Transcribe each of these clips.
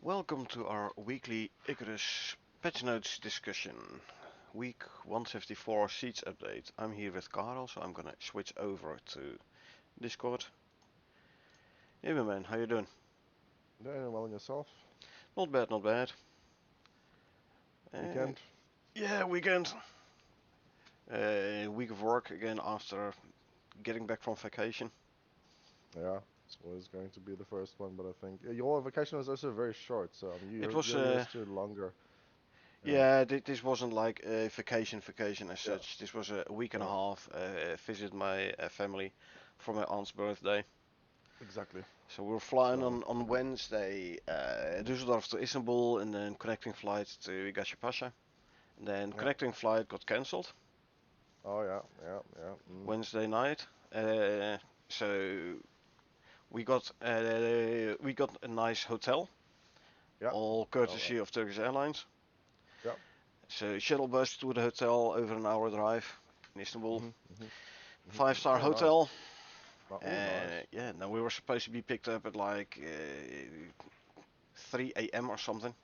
Welcome to our weekly Icarus Patchnotes discussion. Week 154 Seeds update. I'm here with Karel, so I'm gonna switch over to Discord. Hey my man, how you doing? Doing well on yourself? Not bad, not bad. Uh, Weekend? yeah, weekend. Week of work again after getting back from vacation. Yeah, it's always going to be the first one, but I think your vacation was also very short, so It was, you're used to longer. Yeah, yeah, this wasn't like a vacation as yeah, such. This was a week and a yeah, half. Visit my family for my aunt's birthday. exactly. So we're flying So, on Wednesday, Düsseldorf to Istanbul, and then connecting flight to Gashipasha. And then yeah. connecting flight got cancelled Oh, yeah, yeah, yeah. Wednesday night. So we got a nice hotel, Yeah, all hotel. courtesy of Turkish Airlines. Yeah. So shuttle bus to the hotel, over an hour drive in Istanbul. Mhm, mhm, mhm. Five-star Oh, nice. hotel. Oh, nice. Yeah, now we were supposed to be picked up at like 3 a.m. or something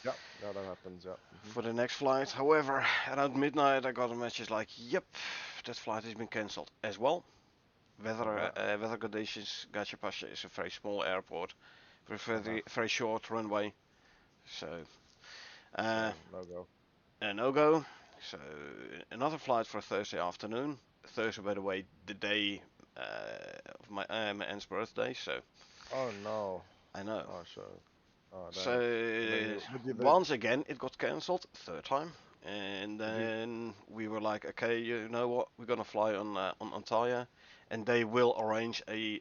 Yeah, yeah, that happens. Yeah. for the next flight. However, around midnight I got a message like, yep, that flight has been cancelled as well. Yeah. Weather conditions, Gachapasha is a very small airport with a Uh-huh. very short runway. So, uh, So no go. a no-go. So, another flight for Thursday afternoon. Thursday, by the way, the day of my aunt's birthday, so Oh no. I know. Oh sure. Oh So dang. And then you once again it got cancelled, third time, and did you then we were like, okay, you know what, we're gonna fly on Antalya, and they will arrange a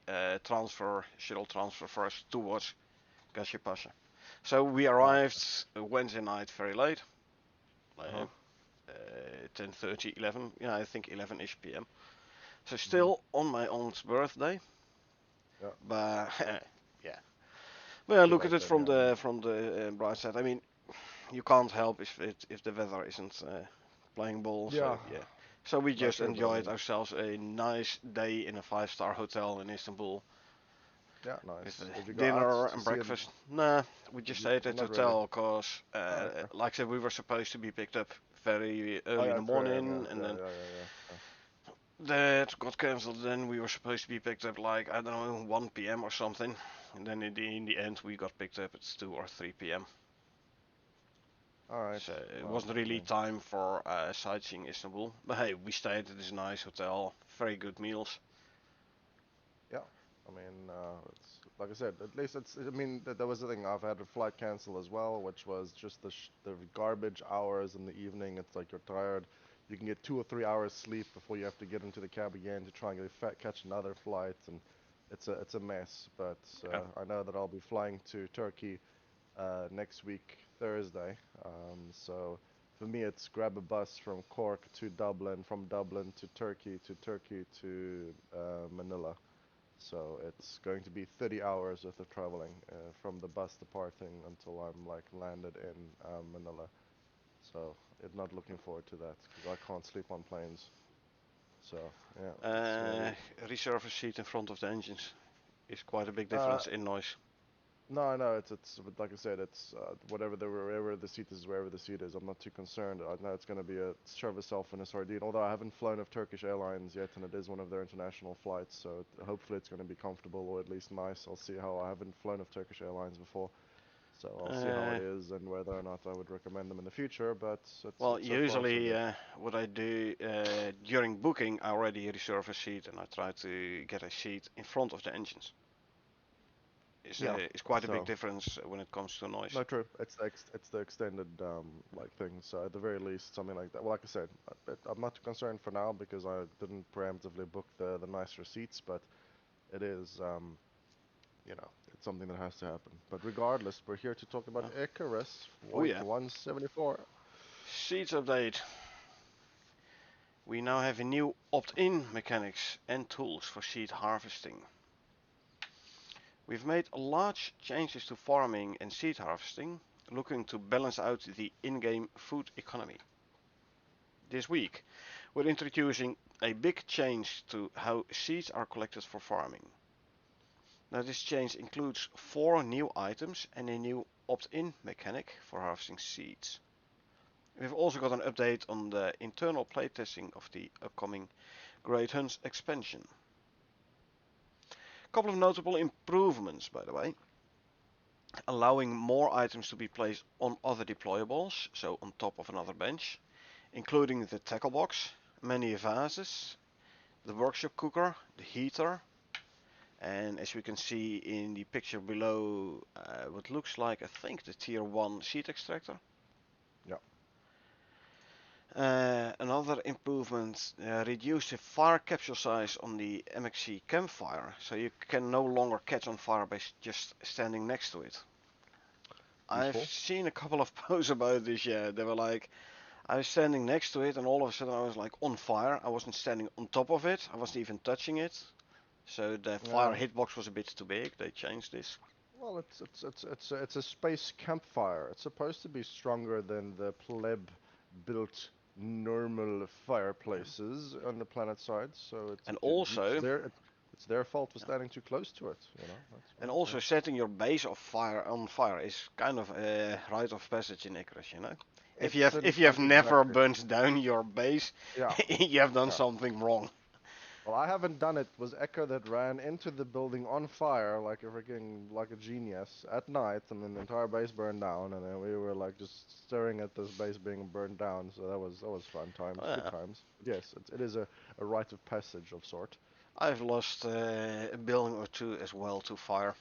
shuttle transfer for us towards Gashipasha. So we oh arrived Wednesday night very late, uh-huh. like 10:30, 11, yeah, I think 11ish p.m. So Mhm. still on my aunt's birthday, Yeah. but yeah. Well, Too look at late it then, yeah. from the bright side. I mean, you can't help if the weather isn't playing ball. So Yeah. yeah, so we Not just true, but I enjoyed mean, ourselves a nice day in a five-star hotel in Istanbul yeah, with nice. Did you go out dinner to and see it? breakfast. Nah, we Did just you? stayed at the Not really. hotel because, Oh, okay. like I said, we were supposed to be picked up very Oh early in yeah, the 3 a.m. Yeah, morning, and yeah, then yeah, yeah, yeah. that got cancelled. Then we were supposed to be picked up like, I don't know, 1 p.m. or something, and then in the end we got picked up at 2 or 3 p.m. All right. So it Well, wasn't I really mean, time for sightseeing Istanbul. But hey, we stayed at this nice hotel, very good meals. yeah. I mean, it's like I said. At least it's. I mean, that was the thing. I've had a flight cancel as well, which was just the garbage hours in the evening. It's like you're tired. You can get 2 or 3 hours sleep before you have to get into the cab again to try and catch another flight, and it's a mess. But Yeah. I know that I'll be flying to Turkey next week, Thursday. So for me, it's grab a bus from Cork to Dublin, from Dublin to Turkey to Manila. So it's going to be 30 hours worth of traveling from the bus departing until I'm like landed in Manila. So I'm not looking forward to that because I can't sleep on planes. So yeah, it's gonna Uh, be. reserve a seat in front of the engines is quite a big Uh, difference in noise. No, no, it's but like I said, it's wherever the seat is, wherever the seat is. I'm not too concerned. I know it's going to be a shove itself in a sardine. Although I haven't flown of Turkish Airlines yet, and it is one of their international flights, so hopefully it's going to be comfortable or at least nice. I'll see how I haven't flown of Turkish Airlines before, so I'll see how it Uh, is and whether or not I would recommend them in the future. But well, it's so far so usually good. what I do during booking, I already reserve a seat and I try to get a seat in front of the engines. Yeah. It's quite a big So difference when it comes to noise. no, true. It's the extended like thing. So at the very least, something like that. Well, like I said, I'm not too concerned for now because I didn't preemptively book the nicer seats, but it is it's something that has to happen. But regardless, we're here to talk about Uh, Icarus, oh week yeah, 174. seats update. We now have a new opt-in mechanics and tools for seed harvesting. We've made large changes to farming and seed harvesting, looking to balance out the in-game food economy. This week, we're introducing a big change to how seeds are collected for farming. Now this change includes 4 new items and a new opt-in mechanic for harvesting seeds. We've also got an update on the internal playtesting of the upcoming Great Hunts expansion. A couple of notable improvements, by the way. Allowing more items to be placed on other deployables, so on top of another bench, including the tackle box, many vases, the workshop cooker, the heater, and as we can see in the picture below, what looks like, I think, the tier 1 seed extractor. Yeah. Another improvement, reduce the fire capsule size on the MXC campfire, so you can no longer catch on fire by just standing next to it. I've Useful. seen a couple of posts about this, yeah, they were like, I was standing next to it and all of a sudden I was like on fire. I wasn't standing on top of it, I wasn't even touching it. So the fire Yeah. hitbox was a bit too big, they changed this. Well, it's a space campfire. It's supposed to be stronger than the pleb built normal fireplaces on the planet side. So And also, it's their fault for standing too close to it. You know, that's and what. also setting your base of fire on fire is kind of a rite of passage in Icarus, you know. It's an If you have never exactly. burnt down your base, Yeah, you have done yeah. something wrong. Well, I haven't done it. It was Echo that ran into the building on fire like a freaking like a genius at night, and then the entire base burned down, and then we were like just staring at this base being burned down. So that was fun times, good Yeah, times. But yes, it is a rite of passage of sort. I've lost a building or two as well to fire.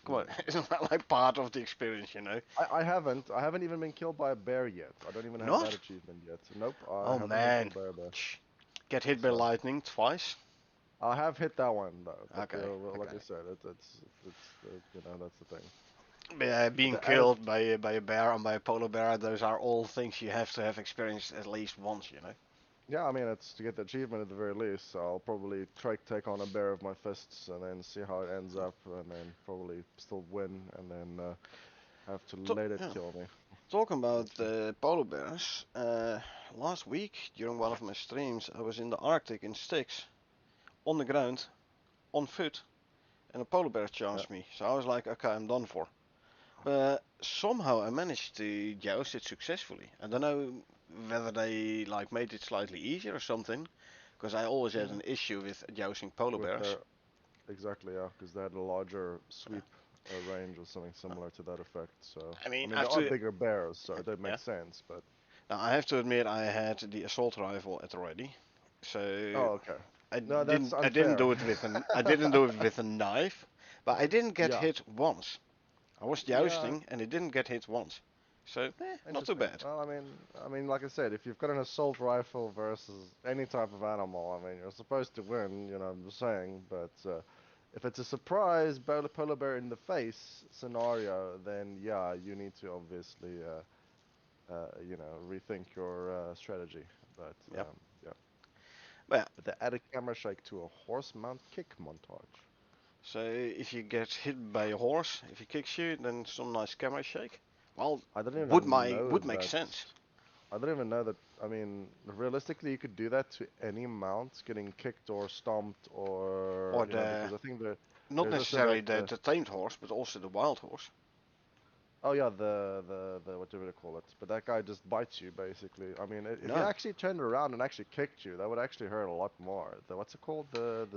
Come on, Mm. isn't that like part of the experience, you know? I haven't even been killed by a bear yet. I don't even have that Not? achievement yet. Nope, I Oh haven't been man, killed by a bear. get hit by So lightning twice. I have hit that one though. But Okay, well, like okay. I said, it's that's the thing. Yeah, But being the added killed by a bear and by a polar bear, those are all things you have to have experienced at least once, you know. Yeah, I mean, it's to get the achievement at the very least. So I'll probably try to take on a bear of my fists and then see how it ends up, and then probably still win, and then have to To, let it yeah. kill me. Talking We'll about see. polar bears, last week during one of my streams, I was in the Arctic in Styx, on the ground, on foot, and a polar bear Yeah. charged me. So I was like, okay, I'm done for. But somehow I managed to joust it successfully. I don't know whether they like made it slightly easier or something, because I always had Mm. an issue with jousting polar With bears. their exactly, yeah, because they had a larger sweep range or something similar to that effect. So I I mean, mean, there are after bigger bears, so that yeah, makes sense. But now, I have to admit I had the assault rifle at the ready, so oh, okay. No, that's I didn't unfair. do it with I didn't do it with a knife, but I didn't get Yeah. hit once. I was Yeah. jousting and it didn't get hit once, so not too Interesting. bad. Well, I mean, like I said, if you've got an assault rifle versus any type of animal, I mean, you're supposed to win. You know, I'm just saying. But if it's a surprise polar bear in the face scenario, then yeah, you need to obviously, rethink your strategy. But Yep. yeah. But But they added camera shake to a horse mount kick montage. so if you get hit by a horse, if he kicks you, then some nice camera shake. Well, I didn't even know would make that. sense. I didn't even know that. I mean, realistically, you could do that to any mount getting kicked or stomped, or Or because the I think not there's also that. necessarily the tamed horse, but also the wild horse. Oh yeah, the what do we call it? But that guy just bites you basically. I mean, if he No, actually turned around and actually kicked you, that would actually hurt a lot more. The what's it called? The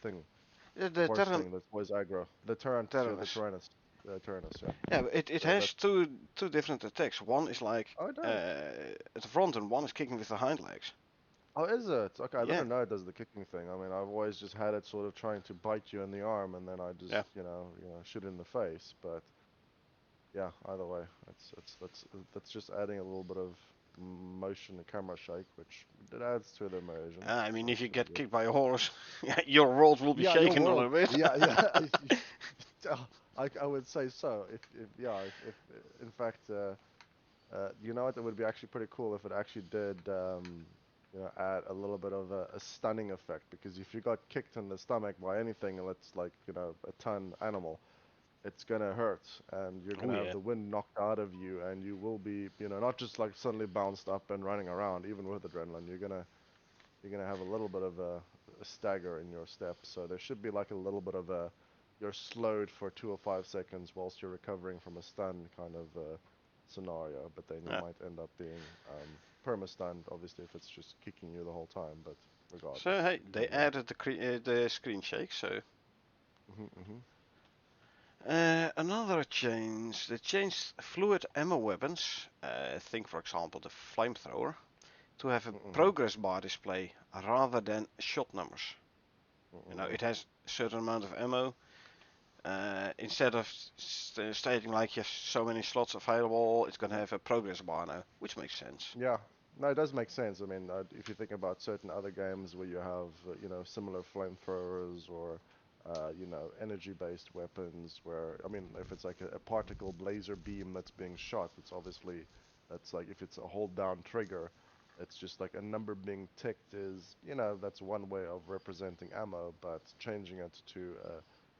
thing, the the horse thing that's always aggro. The Tyrant, yeah, the Tyrannus. Tyrannus, Tyrannus, yeah. Yeah, but it So that. has two different attacks. One is like Oh, it does. at the front, and one is kicking with the hind legs. Oh, is it? Okay, I Yeah, didn't know it does the kicking thing. I mean, I've always just had it sort of trying to bite you in the arm, and then I just, yeah. shoot it in the face. But yeah, either way, that's just adding a little bit of motion and camera shake, which it adds to the immersion. I mean, if That's you pretty get good. kicked by a horse, your world will be Yeah, your shaken a world. little bit. Yeah, yeah. I would say so. If yeah, if in fact, you know what? It would be actually pretty cool if it actually did, add a little bit of a stunning effect. Because if you got kicked in the stomach by anything, and it's like, a ton animal, it's gonna hurt, and you're Oh gonna have yeah. the wind knocked out of you, and you will be, not just like suddenly bounced up and running around. Even with adrenaline, you're gonna have a little bit of a stagger in your steps. So there should be like a little bit of a you're slowed for 2 or 5 seconds whilst you're recovering from a stun kind of scenario, but then you Yeah. might end up being perma-stunned, obviously, if it's just kicking you the whole time, but So regardless, hey, you they can land. added the screen shake. So Hmm. another change, they changed fluid ammo weapons. Think for example the flamethrower to have a Hmm. progress bar display rather than shot numbers. Hmm. It has a certain amount of ammo. Instead of stating like you have so many slots available, it's gonna have a progress bar now, which makes sense. Yeah, no, it does make sense. I mean, if you think about certain other games where you have, similar flamethrowers or, energy-based weapons, where, I mean, if it's like a particle laser beam that's being shot, that's like, if it's a hold down trigger, it's just like a number being ticked is, that's one way of representing ammo, but changing it to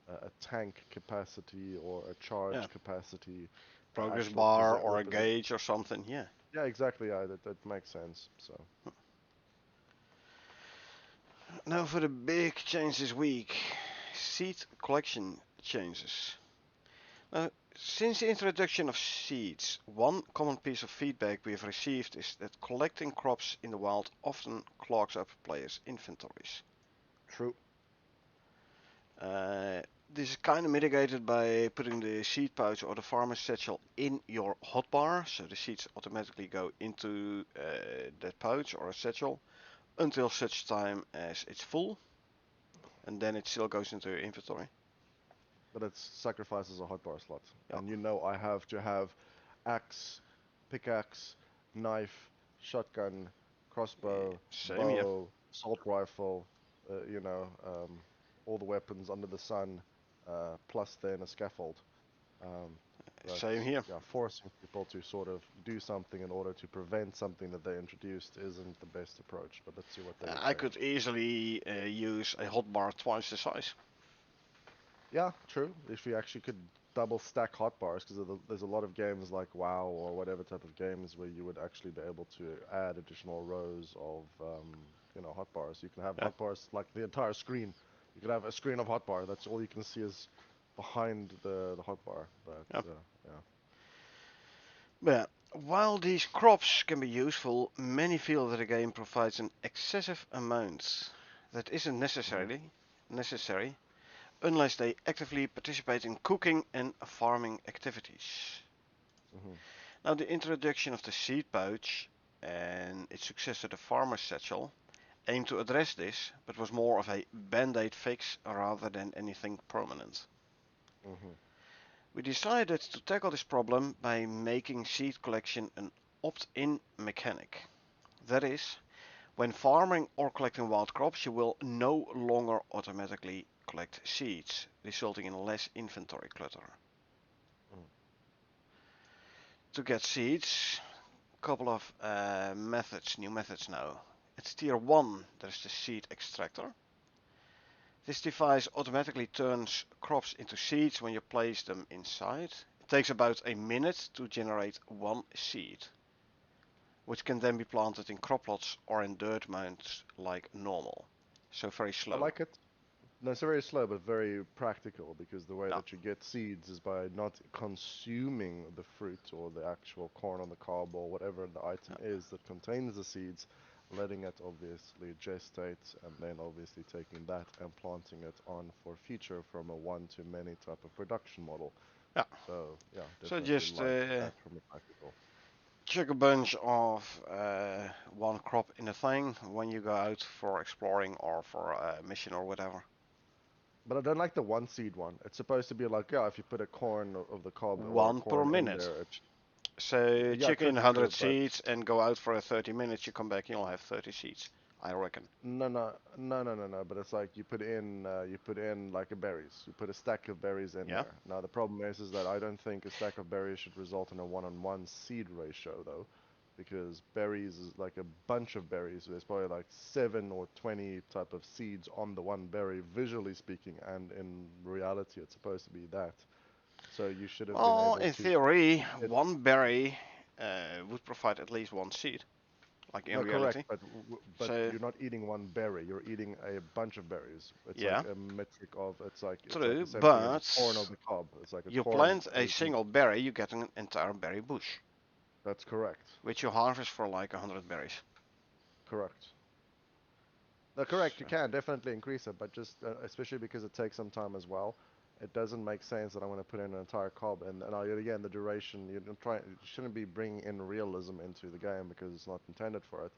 a tank capacity or a Yeah, charge capacity progress actually bar present or a represent. gauge or something. Yeah. Yeah, exactly. Yeah, that makes sense. So, Now for the big change this week, seed collection changes. Now, since the introduction of seeds, one common piece of feedback we have received is that collecting crops in the wild often clogs up players' inventories. true. Uh, this is kind of mitigated by putting the seed pouch or the farmer's satchel in your hotbar, so the seeds automatically go into that pouch or a satchel until such time as it's full, and then it still goes into your inventory. But it sacrifices a hotbar slot. Yeah, And I have to have axe, pickaxe, knife, shotgun, crossbow, same here. bow, assault rifle, all the weapons under the sun, plus then a scaffold. Um, Same that's, here. yeah, forcing people to sort of do something in order to prevent something that they introduced isn't the best approach, but let's see what they would I could change. easily use a hotbar twice the size. Yeah, true. If you actually could double stack hotbars, because there's a lot of games like WoW or whatever type of games where you would actually be able to add additional rows of, hotbars. You can have Yeah, hotbars like the entire screen. You could have a screen of hotbar. That's all you can see is behind the hotbar. But yeah. yeah. But while these crops can be useful, many feel that the game provides an excessive amount that isn't Hmm. necessarily necessary unless they actively participate in cooking and farming activities. Hmm. Now, the introduction of the seed pouch and its successor, the farmer's satchel, aimed to address this, but was more of a band-aid fix rather than anything permanent. Hmm. We decided to tackle this problem by making seed collection an opt-in mechanic. That is, when farming or collecting wild crops, you will no longer automatically collect seeds, resulting in less inventory clutter. Hmm. To get seeds, a couple of new methods now. At tier 1, there's the seed extractor. This device automatically turns crops into seeds when you place them inside. It takes about a minute to generate one seed, which can then be planted in crop plots or in dirt mounds like normal. So very I slow. like it. No, it's very slow but very practical because the way Yeah, that you get seeds is by not consuming the fruit or the actual corn on the cob or whatever the item yeah, is that contains the seeds, letting it obviously gestate and then obviously taking that and planting it on for future from a one to many type of production model. yeah. So yeah, So definitely just like that from a practical. chuck a bunch of one crop in a thing when you go out for exploring or for a mission or whatever. But I don't like the one seed one. It's supposed to be like, yeah, if you put a corn of the cob or a One per corn in minute. there, So yeah, chuck true, in true, 100 true. But seeds and go out for 30 minutes. You come back, you'll have 30 seeds, I reckon. no, no, no, no, no, no. But it's like you put in like a berries. You put a stack of berries in Yeah. there. Now the problem is that I don't think a stack of berries should result in a one-on-one seed ratio though, because berries is like a bunch of berries. So there's probably like 7 or 20 type of seeds on the one berry, visually speaking, and in reality, it's supposed to be that. So you should have been Well, able in to theory, get. one berry would provide at least one seed. like in No, correct, reality. but So, you're not eating one berry. You're eating a bunch of berries. It's like yeah, a metric of it's like true, the same thing as a but corn of the cob. It's like a you corn plant a is single berry, you get an entire berry bush, that's correct. which you harvest for like 100 berries. Correct. No, correct. You So, can definitely increase it, but just especially because it takes some time as well. It doesn't make sense that I'm going to put in an entire cob again the duration. You shouldn't be bringing in realism into the game because it's not intended for it.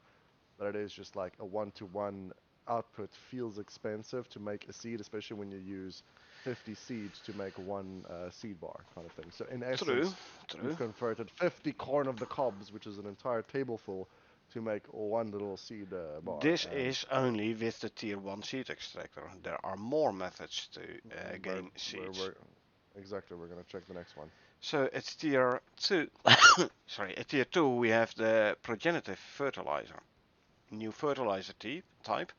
But it is just like a one-to-one output feels expensive to make a seed, especially when you use 50 seeds to make one seed bar kind of thing. So in true, essence, you've true. converted 50 corn of the cobs, which is an entire tableful, to make one little seed bar. This is only with the tier 1 seed extractor. There are more methods to We're, gain we're, seeds. we're, exactly, we're going to check the next one. So at tier 2, sorry, at tier 2 we have the progenitive fertilizer. New fertilizer type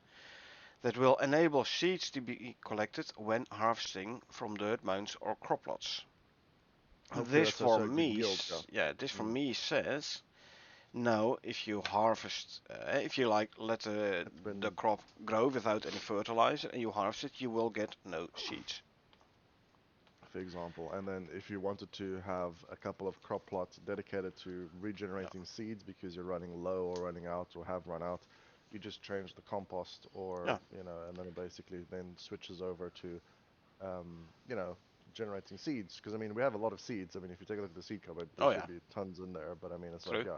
that will enable seeds to be collected when harvesting from dirt mounds or crop plots. Hopefully This that's for also a good me, yield, yeah. this for Mm. me says no. If you harvest, if you like let It's the been crop grow without any fertilizer and you harvest it, you will get no seeds. for example. And then if you wanted to have a couple of crop plots dedicated to Yeah, regenerating seeds because you're running low or running out or have run out, you just change the compost or, yeah. and then it basically then switches over to, um, you know, generating seeds. Because I mean, we have a lot of seeds. I mean, if you take a look at the seed cupboard, there Oh yeah, should be tons in there. But I mean, it's like, true. yeah,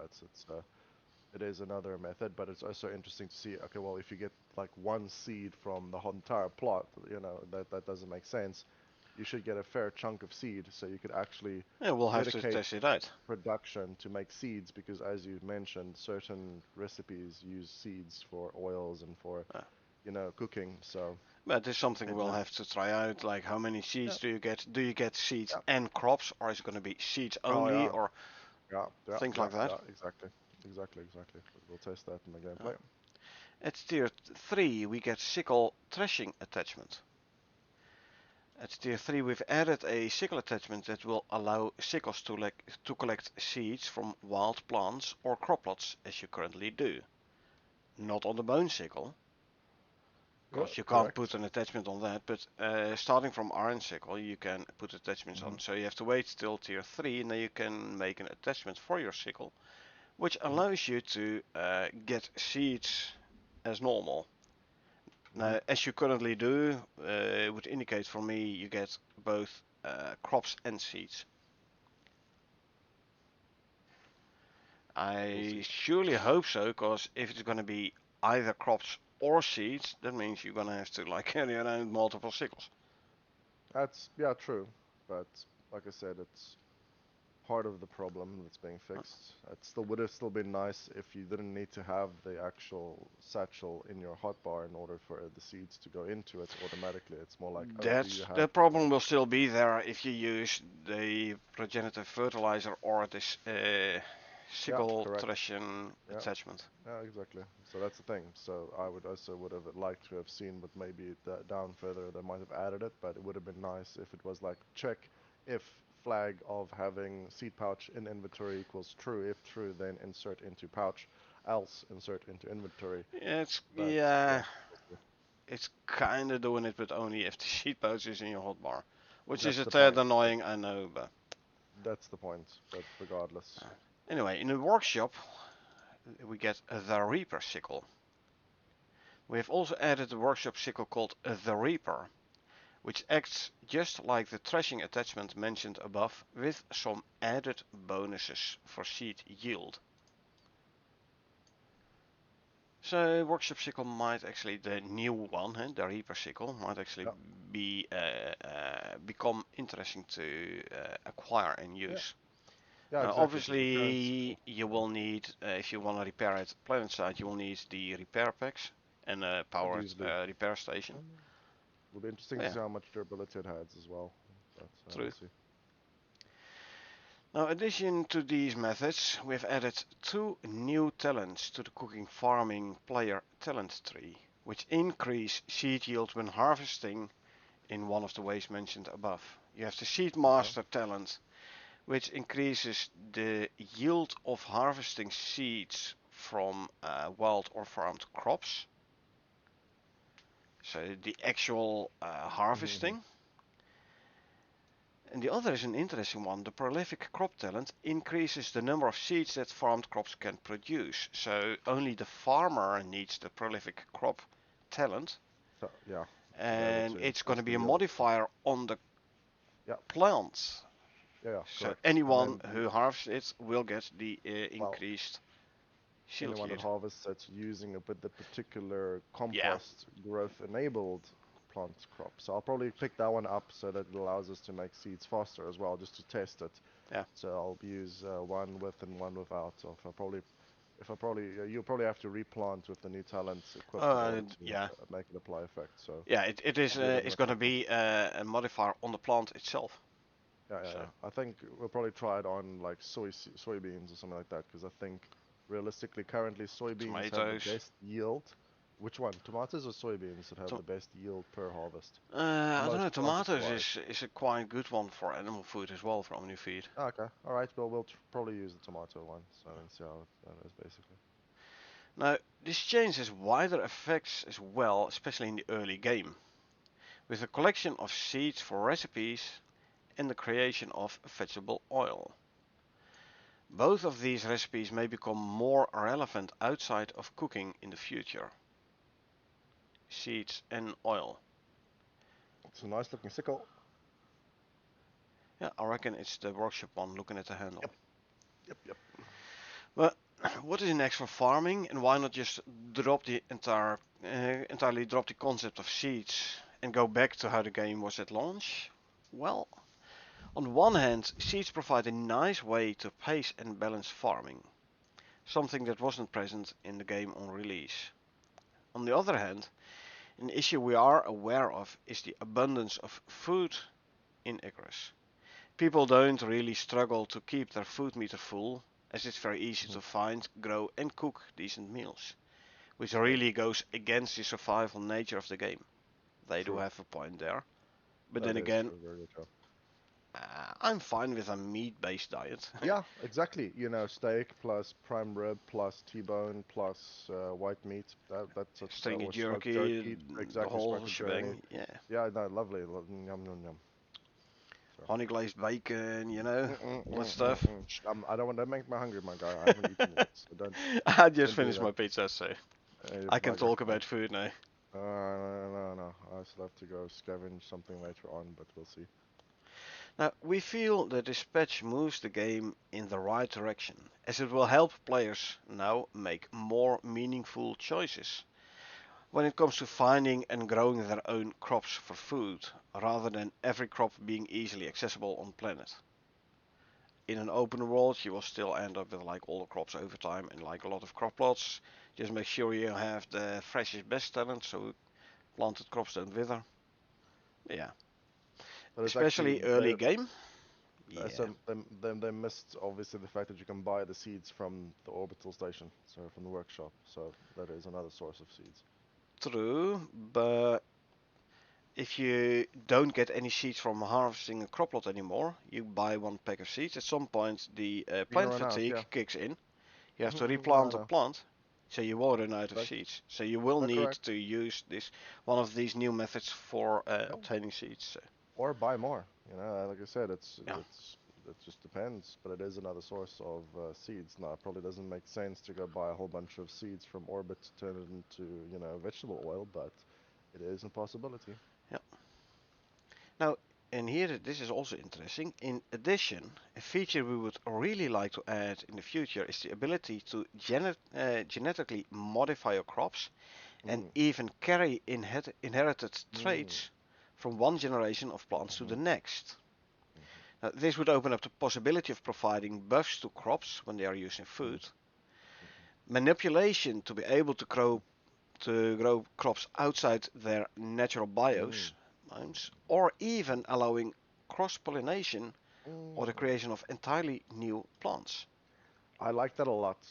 it is another method, but it's also interesting to see, okay, well, if you get like one seed from the whole entire plot, that doesn't make sense. You should get a fair chunk of seed so you could actually Yeah, we'll have to dedicate test it out. production to make seeds because as you mentioned, certain recipes use seeds for oils and for, Uh, cooking. So but it's something it we'll might, have to try out. Like how many yeah, seeds do you get? Do you get seeds yeah. and crops, or is it going to be seeds Oh only, yeah, or yeah, yeah, things yeah, like that? yeah, exactly. Exactly, exactly. We'll test that in the Uh, gameplay. at tier 3 we get sickle threshing attachment. At tier 3 we've added a sickle attachment that will allow sickles to collect seeds from wild plants or crop plots as you currently do. Not on the bone sickle, Yeah, because you can't put correct. an attachment on that, but starting from iron sickle you can put attachments Hmm. on. So you have to wait till tier 3 and then you can make an attachment for your sickle, which Hmm. allows you to get seeds as normal. Hmm. Now, as you currently do, it would indicate for me you get both crops and seeds. We'll I see. surely hope so, because if it's going to be either crops or seeds, that means you're going to have to like carry around multiple sickles. That's yeah, true. But like I said, it's part of the problem that's being fixed. It still would have still been nice if you didn't need to have the actual satchel in your hotbar in order for the seeds to go into it automatically. It's more like, oh, do you That's have the problem will still be there if you use the progenitive fertilizer or this yeah, sickle correct. threshing Yeah, attachment. yeah, exactly. So that's the thing. So I would have liked to have seen, but maybe down further they might have added it, but it would have been nice if it was like check if flag of having seed pouch in inventory equals true. If true, then insert into pouch, else insert into inventory. It's But yeah, yeah, we'll see. it's kind of doing it, but only if the seed pouch is in your hotbar, which is That's a the tad point. But annoying, I know, but that's the point. But regardless, anyway, in the workshop we get the Reaper sickle. We have also added a workshop sickle called the Reaper, which acts just like the threshing attachment mentioned above, with some added bonuses for seed yield. So workshop sickle might actually, the new one, the Reaper sickle, might actually yeah, be become interesting to acquire and yeah, use. yeah, exactly. Because the current Obviously, sickle, you yeah, will need, if you want to repair it planet side, you will need the repair packs and a I'd powered usually. repair station. Will be interesting Oh to yeah, see how much durability it has as well. But we'll true. see. Now, in addition to these methods, we have added two new talents to the cooking farming player talent tree, which increase seed yield when harvesting in one of the ways mentioned above. You have the seed Okay. master talent, which increases the yield of harvesting seeds from wild or farmed crops. So the actual Mhm. harvesting. And the other is an interesting one. The prolific crop talent increases the number of seeds that farmed crops can produce. So only the farmer needs the prolific crop talent, So yeah, to be able and to it's going increase to the be a yield. modifier on the Yeah, plant. yeah, yeah, So correct. And anyone then who harvests it will get the well, increased shield anyone that yield. harvests that's using it with the particular Yeah, compost growth enabled plant crop. So I'll probably pick that one up so that it allows us to make seeds faster as well, just to test it. yeah. So I'll use one with and one without. So if I probably, you'll probably have to replant with the new talents equipped in order to Yeah, make it apply effect. So yeah. It I'll is. do that in It's a going to couple. be a modifier on the plant itself. Yeah, yeah, So yeah. I think we'll probably try it on like soybeans or something like that because I think realistically currently soybeans have the tomatoes. best yield. Which one? Tomatoes or soybeans that have To, the best yield per harvest? I don't Most know. quantity Tomatoes wise. is a quite good one for animal food as well from new feed. Ah, okay. All right. Well, we'll probably use the tomato one. So and see how that is basically. Now this change has wider effects as well, especially in the early game, with a collection of seeds for recipes and the creation of vegetable oil. Both of these recipes may become more relevant outside of cooking in the future. Seeds and oil. It's a nice looking sickle. Yeah, I reckon it's the workshop one looking at the handle. Yep. Yep. Yep. But what is next for farming, and why not just drop the entirely drop the concept of seeds and go back to how the game was at launch? Well, on one hand, seeds provide a nice way to pace and balance farming, something that wasn't present in the game on release. On the other hand, an issue we are aware of is the abundance of food in Icarus. People don't really struggle to keep their food meter full, as it's very easy Mhm. to find, grow, and cook decent meals, which True. really goes against the survival nature of the game. They do True. have a point there. But That then is again, true. Very true. I'm fine with a meat based diet. Yeah, exactly. You know, steak plus prime rib plus T-bone plus white meat. That Stringy was smoked jerky, jerky. the Exactly, whole smoked journey. shebang. Yeah. Yeah, no, lovely. Yum yum yum. So. Honey glazed bacon, all that stuff. I don't want to make me hungry, my guy. I haven't eaten yet, so I just don't do finished that. my pizza, so You I can bugger. talk about food now. No, no, no. I still have to go scavenge something later on, but we'll see. Now, we feel that this patch moves the game in the right direction, as it will help players now make more meaningful choices when it comes to finding and growing their own crops for food, rather than every crop being easily accessible on planet. In an open world, you will still end up with like all the crops over time and like a lot of crop plots. Just make sure you have the freshest best talent so planted crops don't wither. Yeah, But it's actually especially early game. Yeah, they missed obviously the fact that you can buy the seeds from the orbital station, so from the workshop. So that is another source of seeds. true, but if you don't get any seeds from harvesting a crop lot anymore, you buy one pack of seeds. At some point, the You're gonna plant run out, fatigue yeah. kicks in. You have to No, I replant a know. plant, so you will run out of Correct. seeds. So you will No, need correct. to use this one of these new methods for Yeah. obtaining seeds. So, Or buy more. You know, like I said, yeah, it just depends, but it is another source of seeds. Now, it probably doesn't make sense to go buy a whole bunch of seeds from orbit to turn it into, vegetable oil, but it is a possibility. yeah. Now, and here this is also interesting. In addition, a feature we would really like to add in the future is the ability to genetically modify your crops and Mm, even carry inherited mm, traits from one generation of plants to mm-hmm, the next. mm-hmm, Now, this would open up the possibility of providing buffs to crops when they are used in mm-hmm, food, manipulation to be able to grow crops outside their natural mm, biomes, or even allowing cross pollination or the mm. creation of entirely new plants. I like that a lot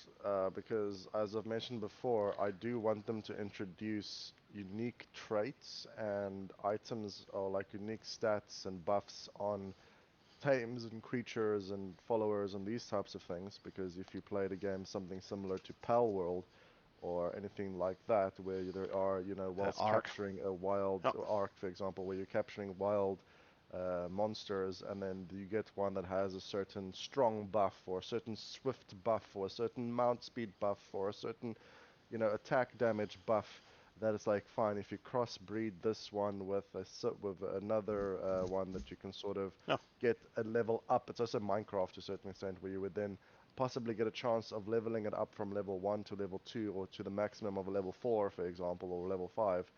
because, as I've mentioned before, I do want them to introduce unique traits and items or like unique stats and buffs on tames and creatures and followers and these types of things. Because if you played a game something similar to Pal World or anything like that, where there are, whilst Arc. capturing a wild No, Ark, for example, where you're capturing wild monsters, and then you get one that has a certain strong buff, or a certain swift buff, or a certain mount speed buff, or a certain, attack damage buff. That is like fine if you crossbreed this one with with another one that you can sort of no. get a level up. It's also Minecraft to a certain extent, where you would then possibly get a chance of leveling it up from level 1 to level 2, or to the maximum of a level 4, for example, or level 5,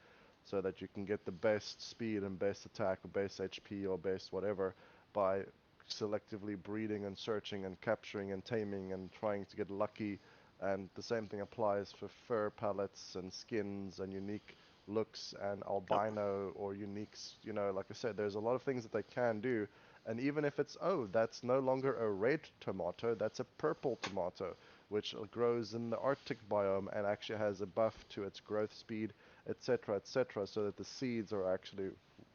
so that you can get the best speed and best attack or best HP or best whatever by selectively breeding and searching and capturing and taming and trying to get lucky. And the same thing applies for fur palettes and skins and unique looks and No. albino or uniques. Like I said, there's a lot of things that they can do. And even if it's, oh, that's no longer a red tomato, that's a purple tomato, which grows in the Arctic biome and actually has a buff to its growth speed, etc., etc., so that the seeds are actually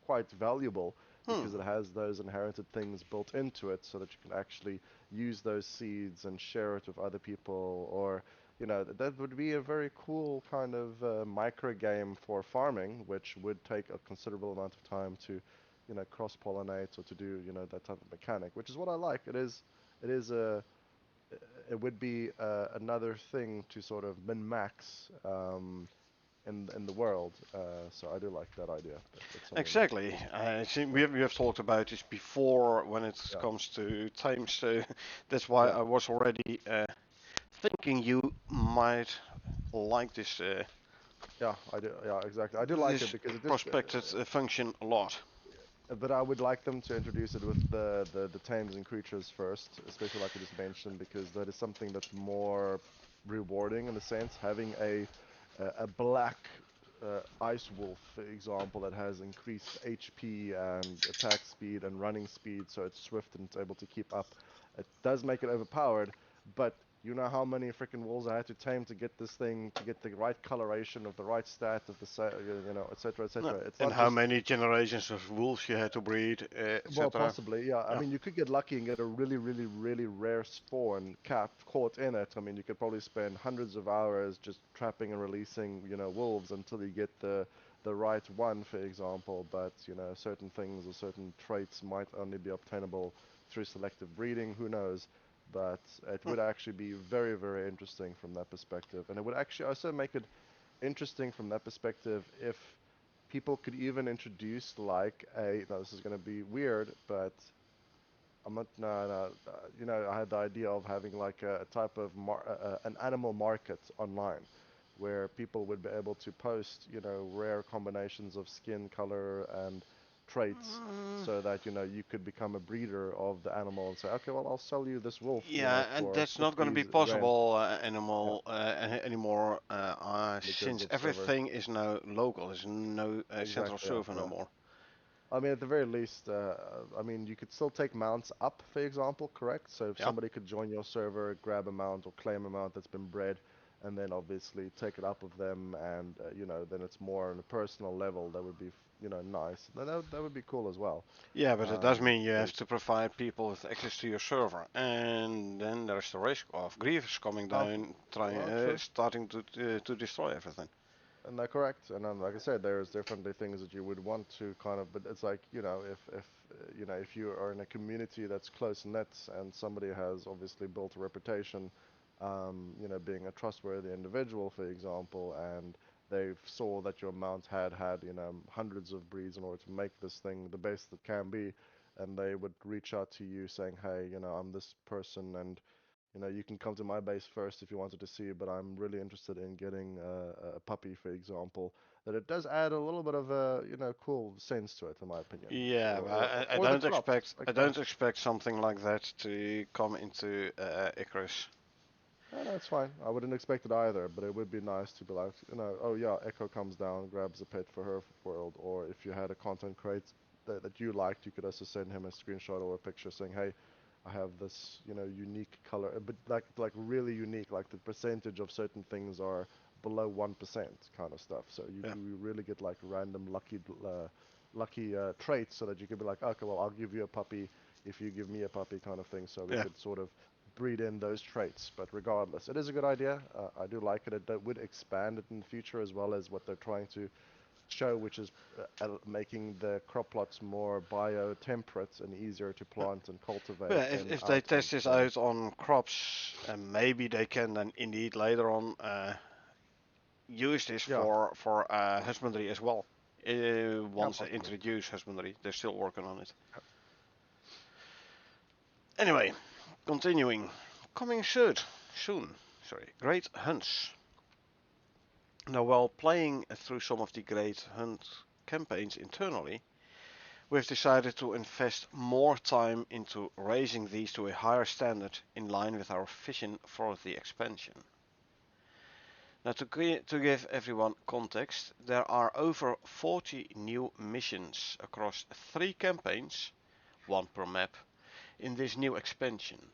quite valuable Hmm. because it has those inherited things built into it, so that you can actually use those seeds and share it with other people. Or that would be a very cool kind of micro game for farming, which would take a considerable amount of time to cross pollinate, or to do that type of mechanic, which is what I like. It is a it would be another thing to sort of min max in the world. So I do like that idea. That's something that Exactly. I think yeah, we have talked about this before when it yeah, comes to time, so that's why yeah, I was already thinking you might like yeah. I do. Yeah, exactly. I do like it this because it just prospected function a lot. but I would like them to introduce it with the tames and creatures first, especially like I just mentioned, because that is something that's more rewarding in a sense. Having a black ice wolf, for example, that has increased HP and attack speed and running speed, so it's swift and it's able to keep up. It does make it overpowered, but you know how many freaking wolves I had to tame to get this thing to get the right coloration of the right stat of the etc. No. etc. It's And not how just many generations of wolves you had to breed, well, etc. possibly, yeah. I Yeah. mean, you could get lucky and get a really, really, really rare spawn caught in it. I mean, you could probably spend hundreds of hours just trapping and releasing, wolves until you get the right one, for example. But, certain things or certain traits might only be obtainable through selective breeding. Who knows? But it Hmm. would actually be very, very interesting from that perspective. And it would actually also make it interesting from that perspective if people could even introduce like now this is going to be weird, but I'm not, no, no, I had the idea of having like a type of an animal market online where people would be able to post, rare combinations of skin color and traits, Mm, so that, you could become a breeder of the animal and say, okay, well, I'll sell you this wolf, yeah, and for that's not going to 50 be rand. possible Yeah, anymore because since of servers. everything is now local. There's no central Exactly, yeah, server no yeah. more. I mean, at the very least, I mean, you could still take mounts up, for example, correct? So if Yeah. somebody could join your server, grab a mount or claim a mount that's been bred, and then obviously take it up with them, and then it's more on a personal level. That would be, nice. That would be cool as well. Yeah, but it does mean you have Because to provide people with access to your server, and then there's the risk of Grievous coming oh, down, trying, true. starting to destroy everything. And they're correct. And like I said, there's definitely things that you would want to kind of, but it's like, if you are in a community that's close knit and somebody has obviously built a reputation, being a trustworthy individual, for example, and they saw that your mount had, hundreds of breeds in order to make this thing the best it can be, and they would reach out to you saying, hey, I'm this person, and you can come to my base first if you wanted to see, but I'm really interested in getting a puppy, for example. That it does add a little bit of a, cool sense to it, in my opinion. Yeah, Or, but or, I or the don't crops. expect Like, I don't expect something like that to come into Icarus. no, no, it's fine. I wouldn't expect it either, but it would be nice to be like, oh yeah, Echo comes down, grabs a pet for her world, or if you had a content crate that you liked, you could also send him a screenshot or a picture saying, hey, I have this, unique color, but like really unique, like the percentage of certain things are below 1% kind of stuff. So Yeah. you really get like random lucky traits, so that you could be like, okay, well, I'll give you a puppy. if you give me a puppy kind of thing, so we Yeah. could sort of breed in those traits. But regardless, it is a good idea. I do like it. It would expand it in the future as well as what they're trying to show, which is making the crop plots more biotemperate and easier to plant and But yeah, cultivate than if they out of test this the out on crops, maybe they can then indeed later on use this yeah for husbandry as well. yeah Once they possibly. introduce husbandry, they're still working on it. Anyway, continuing. Coming soon. Sorry, Great Hunts. Now, while playing through some of the Great Hunt campaigns internally, we've decided to invest more time into raising these to a higher standard in line with our vision for the expansion. Now, to give everyone context, there are over 40 new missions across 3 campaigns, one per map, in this new expansion.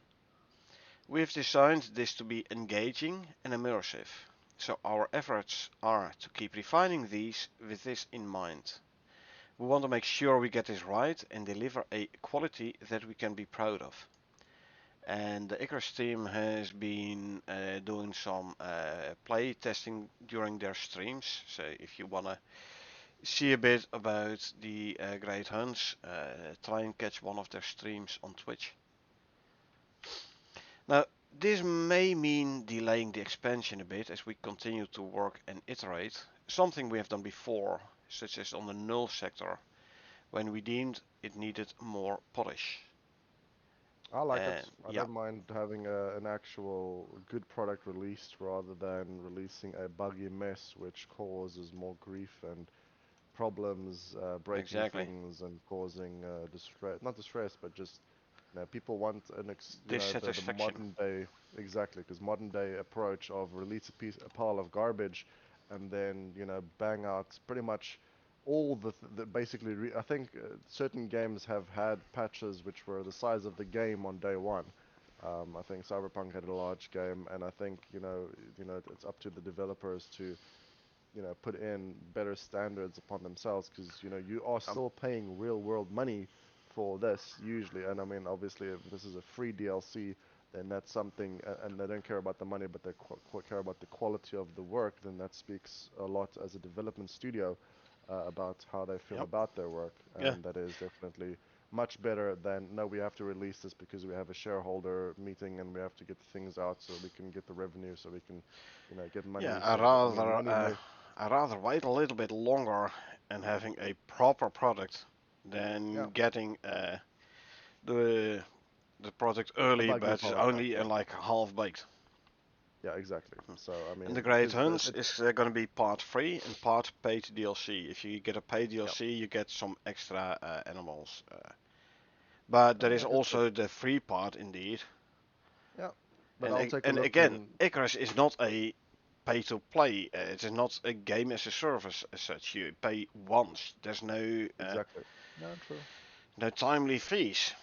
We've designed this to be engaging and immersive, so our efforts are to keep refining these with this in mind. We want to make sure we get this right and deliver a quality that we can be proud of. And the Icarus team has been doing some play testing during their streams. So if you want to see a bit about the Great Hunts, try and catch one of their streams on Twitch. Now, this may mean delaying the expansion a bit as we continue to work and iterate, something we have done before, such as on the null sector, when we deemed it needed more polish. I like it. And I yeah, don't mind having an actual good product released rather than releasing a buggy mess which causes more grief and problems, breaking exactly. things and causing distress, not distress, but just people want the Dissatisfaction. modern day exactly because modern day approach of release a pile of garbage and then bang out pretty much all the basically I think certain games have had patches which were the size of the game on day one. I think Cyberpunk had a large game, and I think it's up to the developers to put in better standards upon themselves because you are Um, still paying real world money for this usually. And I mean, obviously, if this is a free DLC, then that's something, and they don't care about the money, but they care about the quality of the work. Then that speaks a lot as a development studio about how they feel yep. about their work, Yeah. and that is definitely much better than no, we have to release this because we have a shareholder meeting and we have to get the things out so we can get the revenue so we can get Yeah. money. I So I mean, rather money may I rather wait a little bit longer and having a proper product yeah, than getting the the product a early, buggy but it's product out. only Yeah, like half baked. yeah, exactly. So I And the mean, Great because Hunts it's is going to be part free and part paid DLC. If you get a paid yeah, DLC, you get some extra animals. But there is yeah, good stuff. also the free part indeed. Yeah, but And I'll take a and look again, and Icarus is not a pay to play. It is not a game as a service as such. You pay once. There's exactly. No, true. no timely fees.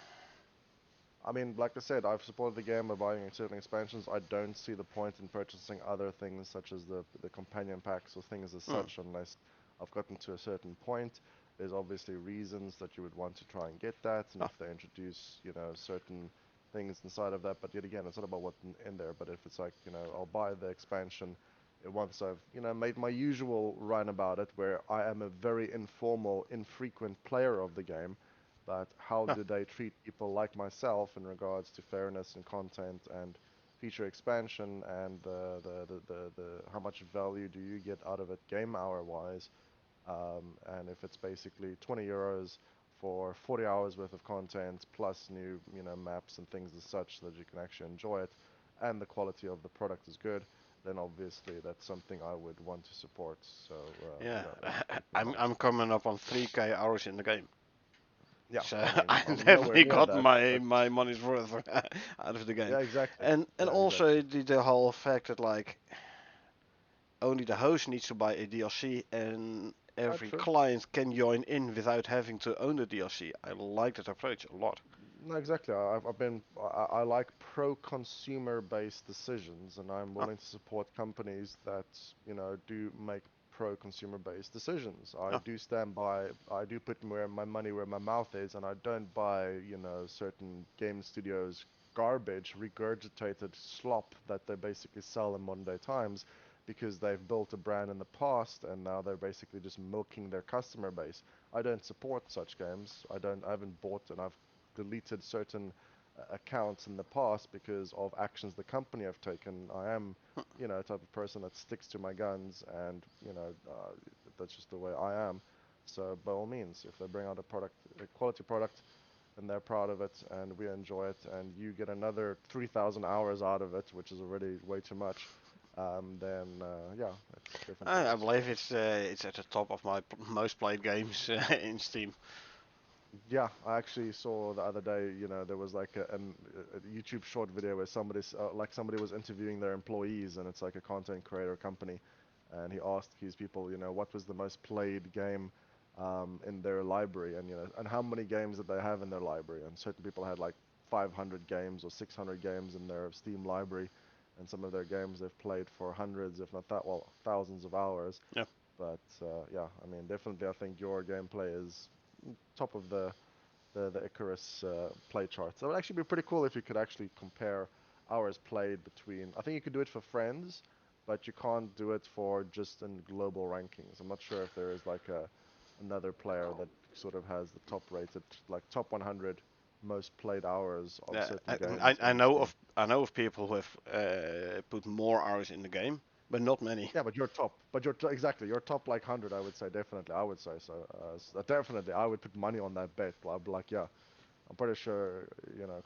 I mean, like I said, I've supported the game by buying certain expansions. I don't see the point in purchasing other things such as the companion packs or things as Hmm. such unless I've gotten to a certain point. There's obviously reasons that you would want to try and get that, and Ah, if they introduce, certain things inside of that. But yet again, it's not about what's in there. But if it's like, I'll buy the expansion once I've, made my usual run about it, where I am a very informal, infrequent player of the game, but how ah, do they treat people like myself in regards to fairness and content and feature expansion and how much value do you get out of it game hour wise? And if it's basically 20 euros for 40 hours worth of content plus new maps and things as such so that you can actually enjoy it, and the quality of the product is good, then obviously that's something I would want to support. So yeah. that's something I'm I'll I'm coming up on 3k hours in the game. yeah. So I mean, I I'm nowhere definitely near got that, my but my money's worth out of the game. yeah, exactly. And Yeah, exactly. also the whole fact that like only the host needs to buy a DLC and every True. client can join in without having to own the DLC. I like that approach a lot. No, exactly. I like pro-consumer based decisions, and I'm Ah, willing to support companies that, do make pro-consumer-based decisions. I Yeah. do stand by, I do put my money where my mouth is, and I don't buy, certain game studios garbage, regurgitated slop that they basically sell in modern day times because they've built a brand in the past and now they're basically just milking their customer base. I don't support such games. I haven't bought, and I've deleted certain accounts in the past because of actions the company have taken. I am, a type of person that sticks to my guns, and that's just the way I am. So by all means, if they bring out a product, a quality product, and they're proud of it, and we enjoy it, and you get another 3,000 hours out of it, which is already way too much, then yeah, it's definitely I just believe it's at the top of my most played games in Steam. yeah. I actually saw the other day, there was like a YouTube short video where somebody was interviewing their employees, and it's like a content creator company, and he asked his people, what was the most played game in their library, and and how many games did they have in their library, and certain people had like 500 games or 600 games in their Steam library, and some of their games they've played for hundreds, if not that, well, thousands of hours. Yeah. But yeah, I mean, definitely, I think your gameplay is top of the Icarus play charts. That would actually be pretty cool if you could actually compare hours played between. I think you could do it for friends, but you can't do it for just in global rankings. I'm not sure if there is like another player that sort of has the top rated, like top 100 most played hours of Yeah, certain I games in Steam. I know of people who have put more hours in the game, but not many. Yeah, but you're top. But exactly, you're top like 100, I would say, definitely. I would say so. Definitely, I would put money on that bet. I'd be like, yeah, I'm pretty sure,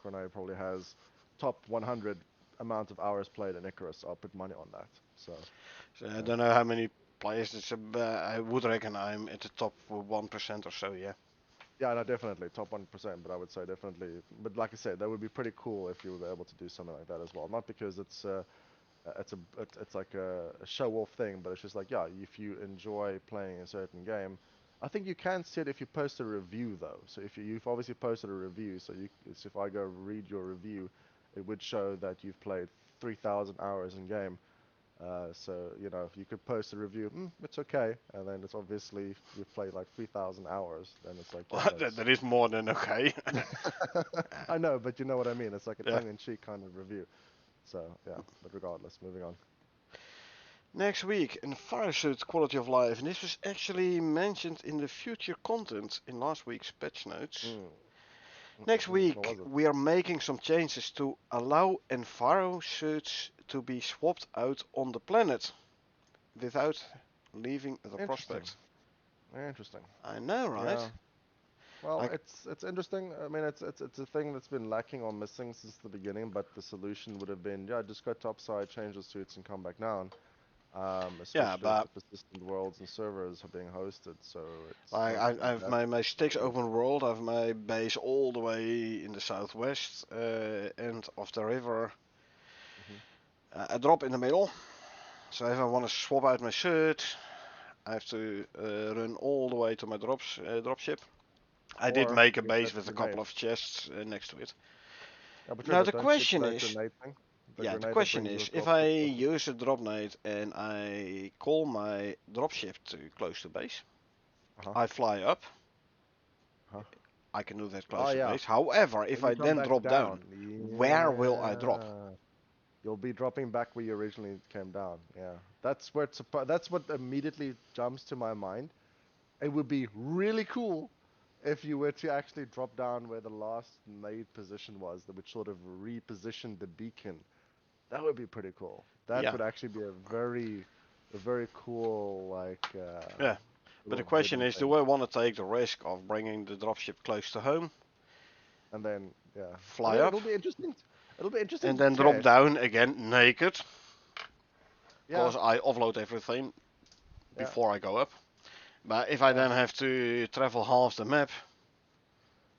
Cornet probably has top 100 amount of hours played in Icarus. I'll put money on that. So, So I yeah. don't know how many players. I would reckon I'm at the top 1% or so. Yeah. Yeah, no, definitely top 1%, but I would say definitely. But like I said, that would be pretty cool if you were able to do something like that as well. Not because it's like a show off thing, but it's just like, yeah, if you enjoy playing a certain game, I think you can see it if you post a review though. So if you've obviously posted a review, so if I go read your review, it would show that you've played 3,000 hours in game. So if you could post a review, it's okay, and then it's obviously you've played like 3,000 hours, then it's like, yeah, Well, that's. that is more than okay. I know, but you know what I mean. It's like a Yeah. tongue-in-cheek kind of review. So yeah, but regardless, moving on. Next week, in Firasuit quality of life, and this was actually mentioned in the future content in last week's patch notes. Mm. Next What week, was it? we are making some changes to allow Enviro suits to be swapped out on the planet without leaving the Interesting. prospect. Very interesting. I know, right? Yeah. Well, Like, it's interesting. I mean, it's a thing that's been lacking or missing since the beginning. But the solution would have been, yeah, just go topside, change the suits, and come back down. yeah, Especially if but the persistent worlds and servers are being hosted. So it's like I hopefully have that my sticks will be. open world. I have my base all the way in the southwest end of the river. Hmm. A drop in the middle. So if I want to swap out my suit, I have to run all the way to my dropship. I did Or make a use base that with a couple grenade. of chests next to it. Yeah, but sure, Now but the don't fix question that is, grenade thing. The yeah, the grenade that question brings is, the if I dropship closer. use a drop nade and I call my dropship to close to base, Uh huh. I fly up. Uh huh. I can do that Oh close to yeah. base. However, if When you I come then back drop down, down, where will I drop? yeah. You'll be dropping back where you originally came down. Yeah, that's what immediately jumps to my mind. It would be really cool if you were to actually drop down where the last made position was, that would sort of reposition the beacon. That would be pretty cool. That Yeah, would actually be a very cool like yeah. But the little question hidden is, do thing. I want to take the risk of bringing the dropship close to home, And then yeah, I fly mean up, it'll be interesting. It'll be interesting and to then drop test. down again naked? Yeah, Because I offload everything yeah. before I go up. But if I Yeah, then have to travel half the map,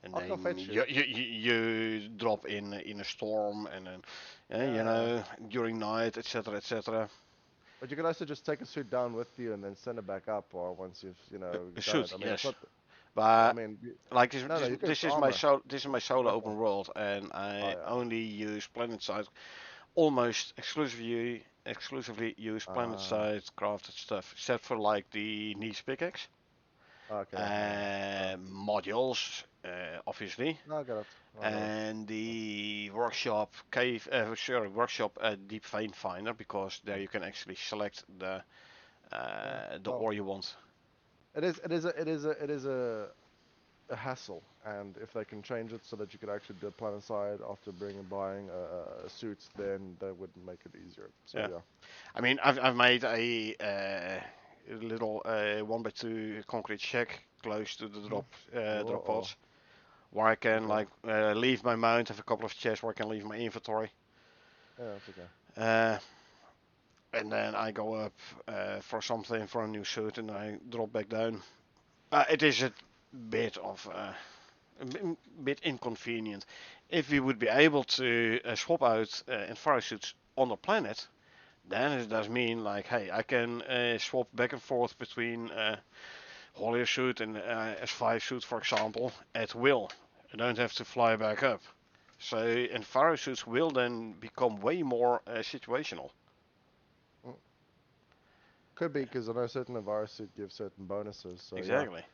and I'll come then fetch you. you drop in a storm, and then Yeah, during night, etc., etc. but you can also just take a suit down with you and then send it back up, or once you've, done it. Shoot, I mean, it's yes. not. I But mean, like no, no, you can this is my armor. solo Okay. open world, and Oh I yeah. only use planet side almost exclusively exclusively use Ah, planet-side crafted stuff, except for like the niche pickaxe, okay, yeah. modules, obviously, No, I got it. I got it. and the workshop cave, sorry, workshop deep vein finder, because there Mm, you can actually select yeah. the Well, ore you want. it is a hassle, and if they can change it so that you could actually do it planet side after buying a suit, then that would make it easier. So Yeah, yeah. I mean, I've made a little 1x2 concrete shack close to the Mhm. drop Whoa. pods, where I can Okay. like leave my mount, have a couple of chests where I can leave my inventory, Yeah, it's okay. uh, and then I go up for something for a new suit, and I drop back down. It is a bit of bit inconvenient. If we would be able to swap out Enviro suits on the planet, then it does mean like, hey, I can swap back and forth between Holier suit and S5 suit, for example, at will. I don't have to fly back up. So Enviro suits will then become way more situational. Mm. Could be because I know certain viruses give certain bonuses. So yeah. Exactly.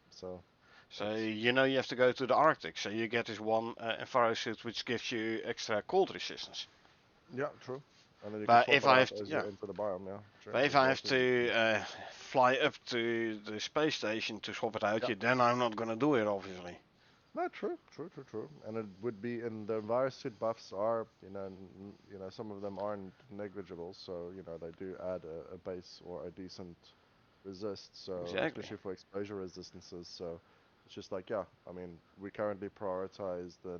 So So it's you know you have to go to the Arctic. So you get this one Enviro suit which gives you extra cold resistance. yeah, true. And then you can But swap if it I out have to, as you yeah, enter the biome. Yeah, true. but if There's I those have things you can to do. fly up to the space station to swap it out, Yeah. yeah, then I'm not gonna do it, obviously. No, true. And it would be, and the virus suit buffs are, some of them aren't negligible. So they do add a base or a decent resist. So Exactly. especially for exposure resistances. So it's just like, yeah. I mean, we currently prioritize the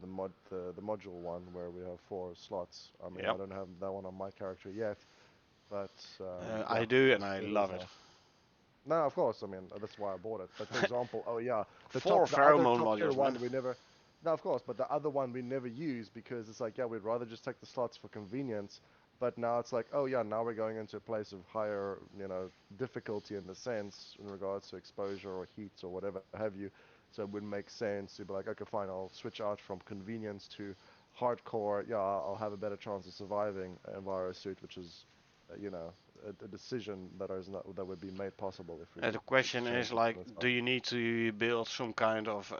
module one where we have 4 slots. I mean, I Yep. don't have that one on my character yet, but I yeah, do, and as I soon as love it. no, of course. I mean, that's why I bought it. But for example, oh yeah, Four the other pheromone top tier modules, man. one we never. No, of course, but the other one we never use because it's like, yeah, we'd rather just take the slots for convenience. But now it's like, oh yeah, now we're going into a place of higher, difficulty in the sense in regards to exposure or heat or whatever have you. So it would make sense to be like, okay, fine, I'll switch out from convenience to hardcore. Yeah, I'll have a better chance of surviving an Enviro suit, which is, a decision that would be made possible if we The could question is exchange it like, on this do side. you need to build some kind of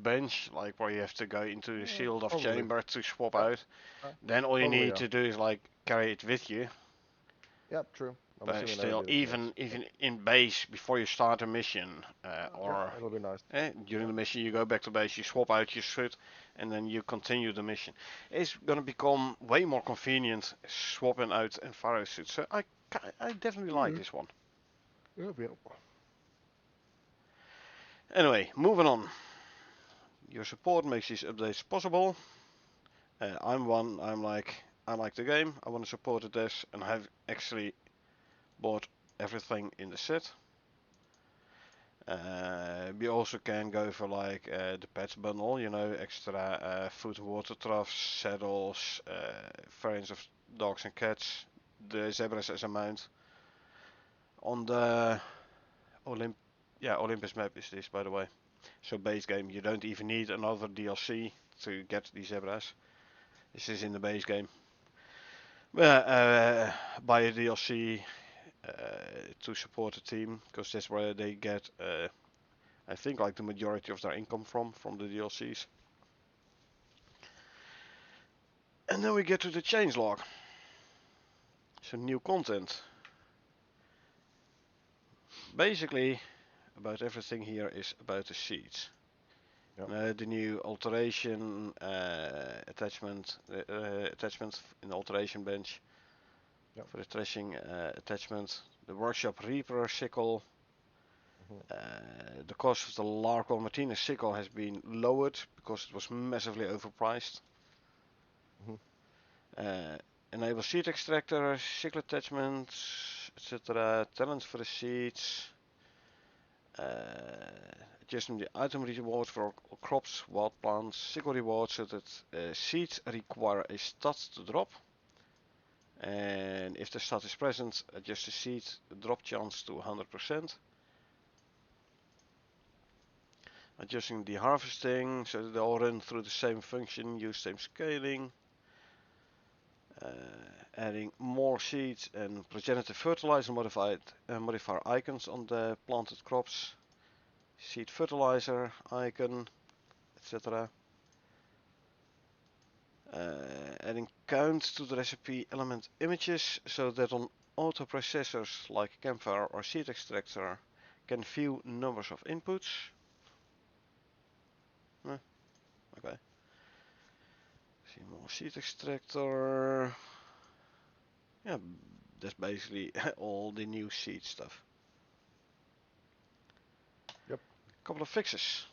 bench, like where you have to go into the shield of Probably. chamber to swap Yeah. out? Then all you Probably, need yeah. to do is like carry it with you. Yep, true. I'm But assuming that would still, be the case. But even in base before you start a mission, yeah, or it'll be nice. during Yeah. the mission you go back to base, you swap out your suit, and then you continue the mission. It's gonna become way more convenient swapping out Enviro suits. So I definitely like Yeah. this one. Yep, yep. Anyway, moving on. Your support makes these updates possible. I'm one. I like the game. I want to support this, and I've actually bought everything in the set. We also can go for like the pets bundle, extra food and water troughs, saddles, variants of dogs and cats, the zebras as a mount. On the Olymp yeah, Olympus map is this, by the way. So base game, you don't even need another DLC to get the zebras. This is in the base game. Well, buy a DLC to support the team, because that's where they get, I think, like the majority of their income from the DLCs. And then we get to the changelog. So new content. Basically, about everything here is about the seeds. Yep. The new alteration attachment in the alteration bench Yep. for the threshing attachment. The workshop reaper sickle. Mhm. The cost of the Larkwell Martinez sickle has been lowered because it was massively overpriced. Mhm. Uh, enable seed extractor, sickle attachments, etc. Talents for the seeds. Adjusting the item reward for crops, wild plants, sickle reward so that seeds require a stat to drop. And if the stat is present, adjust the seed drop chance to 100%. Adjusting the harvesting so that they all run through the same function, use same scaling. Adding more seeds and progenitor fertilizer modifier icons on the planted crops. Seed fertilizer icon, etc. Adding count to the recipe element images so that on auto processors like Campfire or Seed Extractor can view numbers of inputs. Okay. See more Seed Extractor. Yeah, that's basically all the new seed stuff. Yep. Couple of fixes.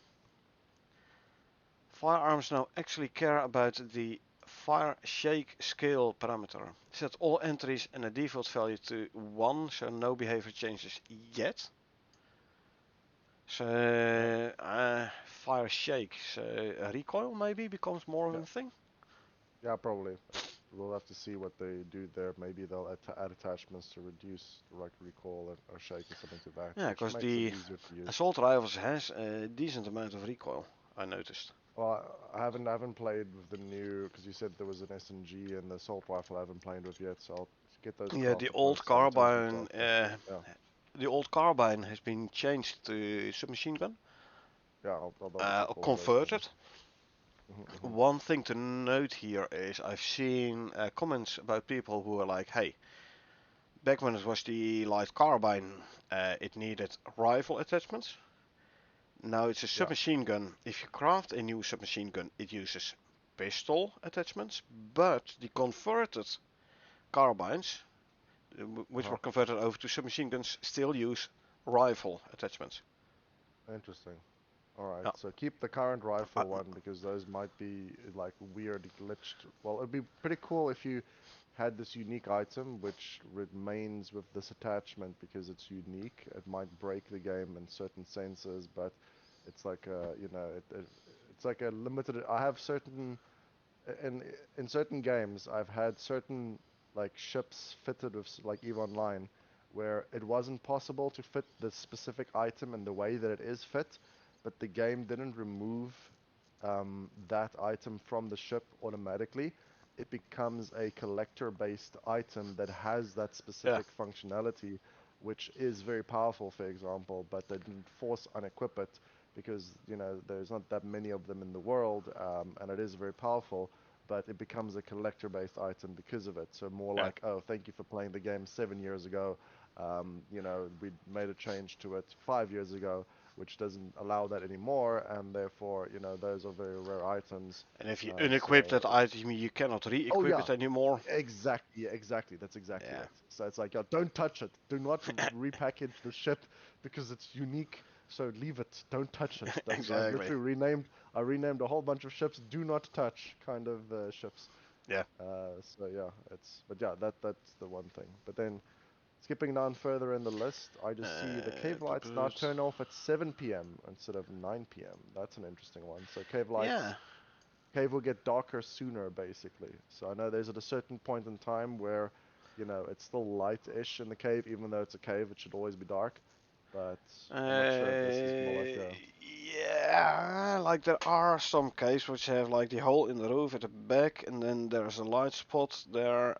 Firearms now actually care about the fire shake scale parameter. Set all entries and a default value to 1 so no behavior changes yet. So fire shake, so recoil maybe becomes more of Yeah. a thing. Yeah, probably. We'll have to see what they do there. Maybe they'll add attachments to reduce like recoil or shake or something to that, Yeah, which because makes it the easier to use. assault rifles has a decent amount of recoil, I noticed. Well, I haven't played with the new because you said there was an SMG and the assault rifle I haven't played with yet, so I'll get those Yeah, crafted first. So in terms of example, yeah, the old carbine has been changed to submachine gun, yeah, I'll double check all of those things. converted. Hmm. One thing to note here is I've seen comments about people who are like, hey, back when it was the light carbine, it needed rifle attachments. Now it's a Yeah, submachine gun. If you craft a new submachine gun, it uses pistol attachments, but the converted carbines, which uh-huh. were converted over to submachine guns, still use rifle attachments. Interesting. All right, Yeah, so keep the current I, rifle one because those might be like weird glitched. Well, it'd be pretty cool if you had this unique item which remains with this attachment because it's unique. It might break the game in certain senses, but it's like it's like a limited. I have certain in in certain games I've had certain like ships fitted with like EVE Online where it wasn't possible to fit the specific item in the way that it is fit, but the game didn't remove that item from the ship automatically. It becomes a collector-based item that has that yeah, specific functionality, which is very powerful, for example, but they didn't force unequip it because there's not that many of them in the world, and it is very powerful. But it becomes a collector-based item because of it. So more yeah. like, oh, thank you for playing the game 7 years ago. We made a change to it 5 years ago, which doesn't allow that anymore, and therefore, those are very rare items. And if you unequip So, that item, you cannot oh re-equip yeah, it anymore. exactly, yeah, exactly. That's exactly Yeah, it. So it's like, yeah, don't touch it. Do not repackage the ship because it's unique. So leave it. Don't touch it. That's I've exactly. literally renamed. I renamed a whole bunch of ships. Do not touch kind of ships. Yeah. So yeah, but yeah, that's the one thing. But then skipping down further in the list, I just see the cave lights now turn off at 7 p.m. instead of 9 p.m. That's an interesting one. So Yeah. cave will get darker sooner, basically. So I know there's at a certain point in time where, it's still light-ish in the cave, even though it's a cave, it should always be dark. But I'm not sure if this is more like Uh, a, yeah, like there are some caves which have like the hole in the roof at the back, and then there's a light spot there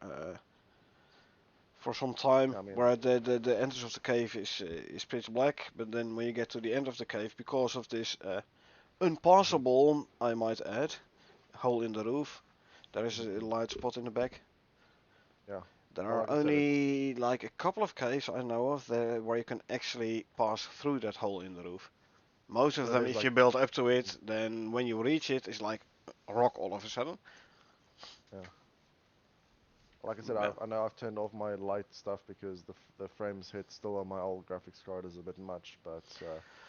for some time I mean, where the entrance of the cave is pitch black, but then when you get to the end of the cave, because of this hmm unpassable, I might add, hole in the roof, there is a hmm light spot in the back. yeah. There Well, are like I said, only like a couple of caves I know of there where you can actually pass through that hole in the roof. Most of that them, is if like, you build up to it, then when you reach it, it's like a rock all of a sudden. yeah. Like I said, Yeah, I know I've turned off my light stuff because the frames hit still on my old graphics card is a bit much, but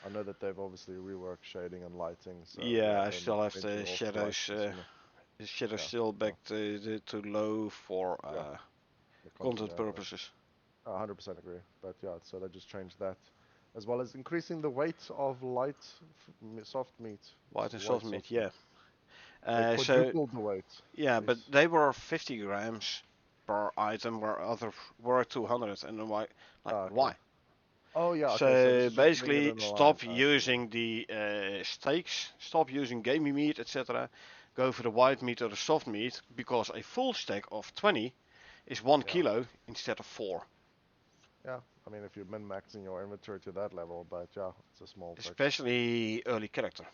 I know that they've obviously reworked shading and lighting, so yeah, yeah. I then still have eventually the also lights shadows. will sooner. The shadows Yeah, still so back to low for yeah, the content, content yeah, yeah. purposes. I 100% agree. But yeah, so they just changed that, as well as increasing the weight of soft meat, White and soft white meat, soft meat. yeah. They So quadrupled the weight. yeah, but Jeez. they were 50 grams per item, where others were 200, and then why? Like Ah, okay. why? Oh yeah, okay. So this So is just putting it basically, in the line. stop I see. using the steaks, stop using gamey meat, etc. Go for the white meat or the soft meat, because a full stack of 20 is 1 Yeah. kilo instead of 4. Yeah. I mean, if you're min-maxing your inventory to that level, but yeah, it's a small fix. Especially early character,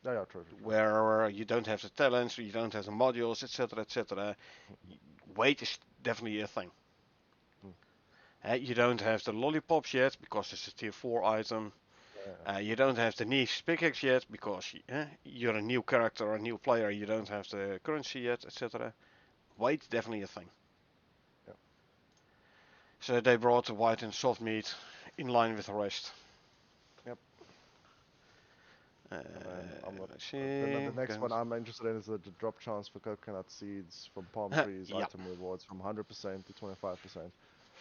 Yeah, yeah, true, true, true. where you don't have the talents, you don't have the modules, etc., etc. Weight is definitely a thing. Mm. You don't have the lollipops yet because it's a tier 4 item. Yeah, You don't have the niche pickaxe yet because you're a new character or a new player. You don't have the currency yet, etc. Weight definitely a thing. yeah. So they brought the white and soft meat in line with the rest. Yep. And then I'm not. Let's Then see. the next one I'm interested in is the drop chance for coconut seeds from palm trees, Yeah. item rewards from 100% to 25%.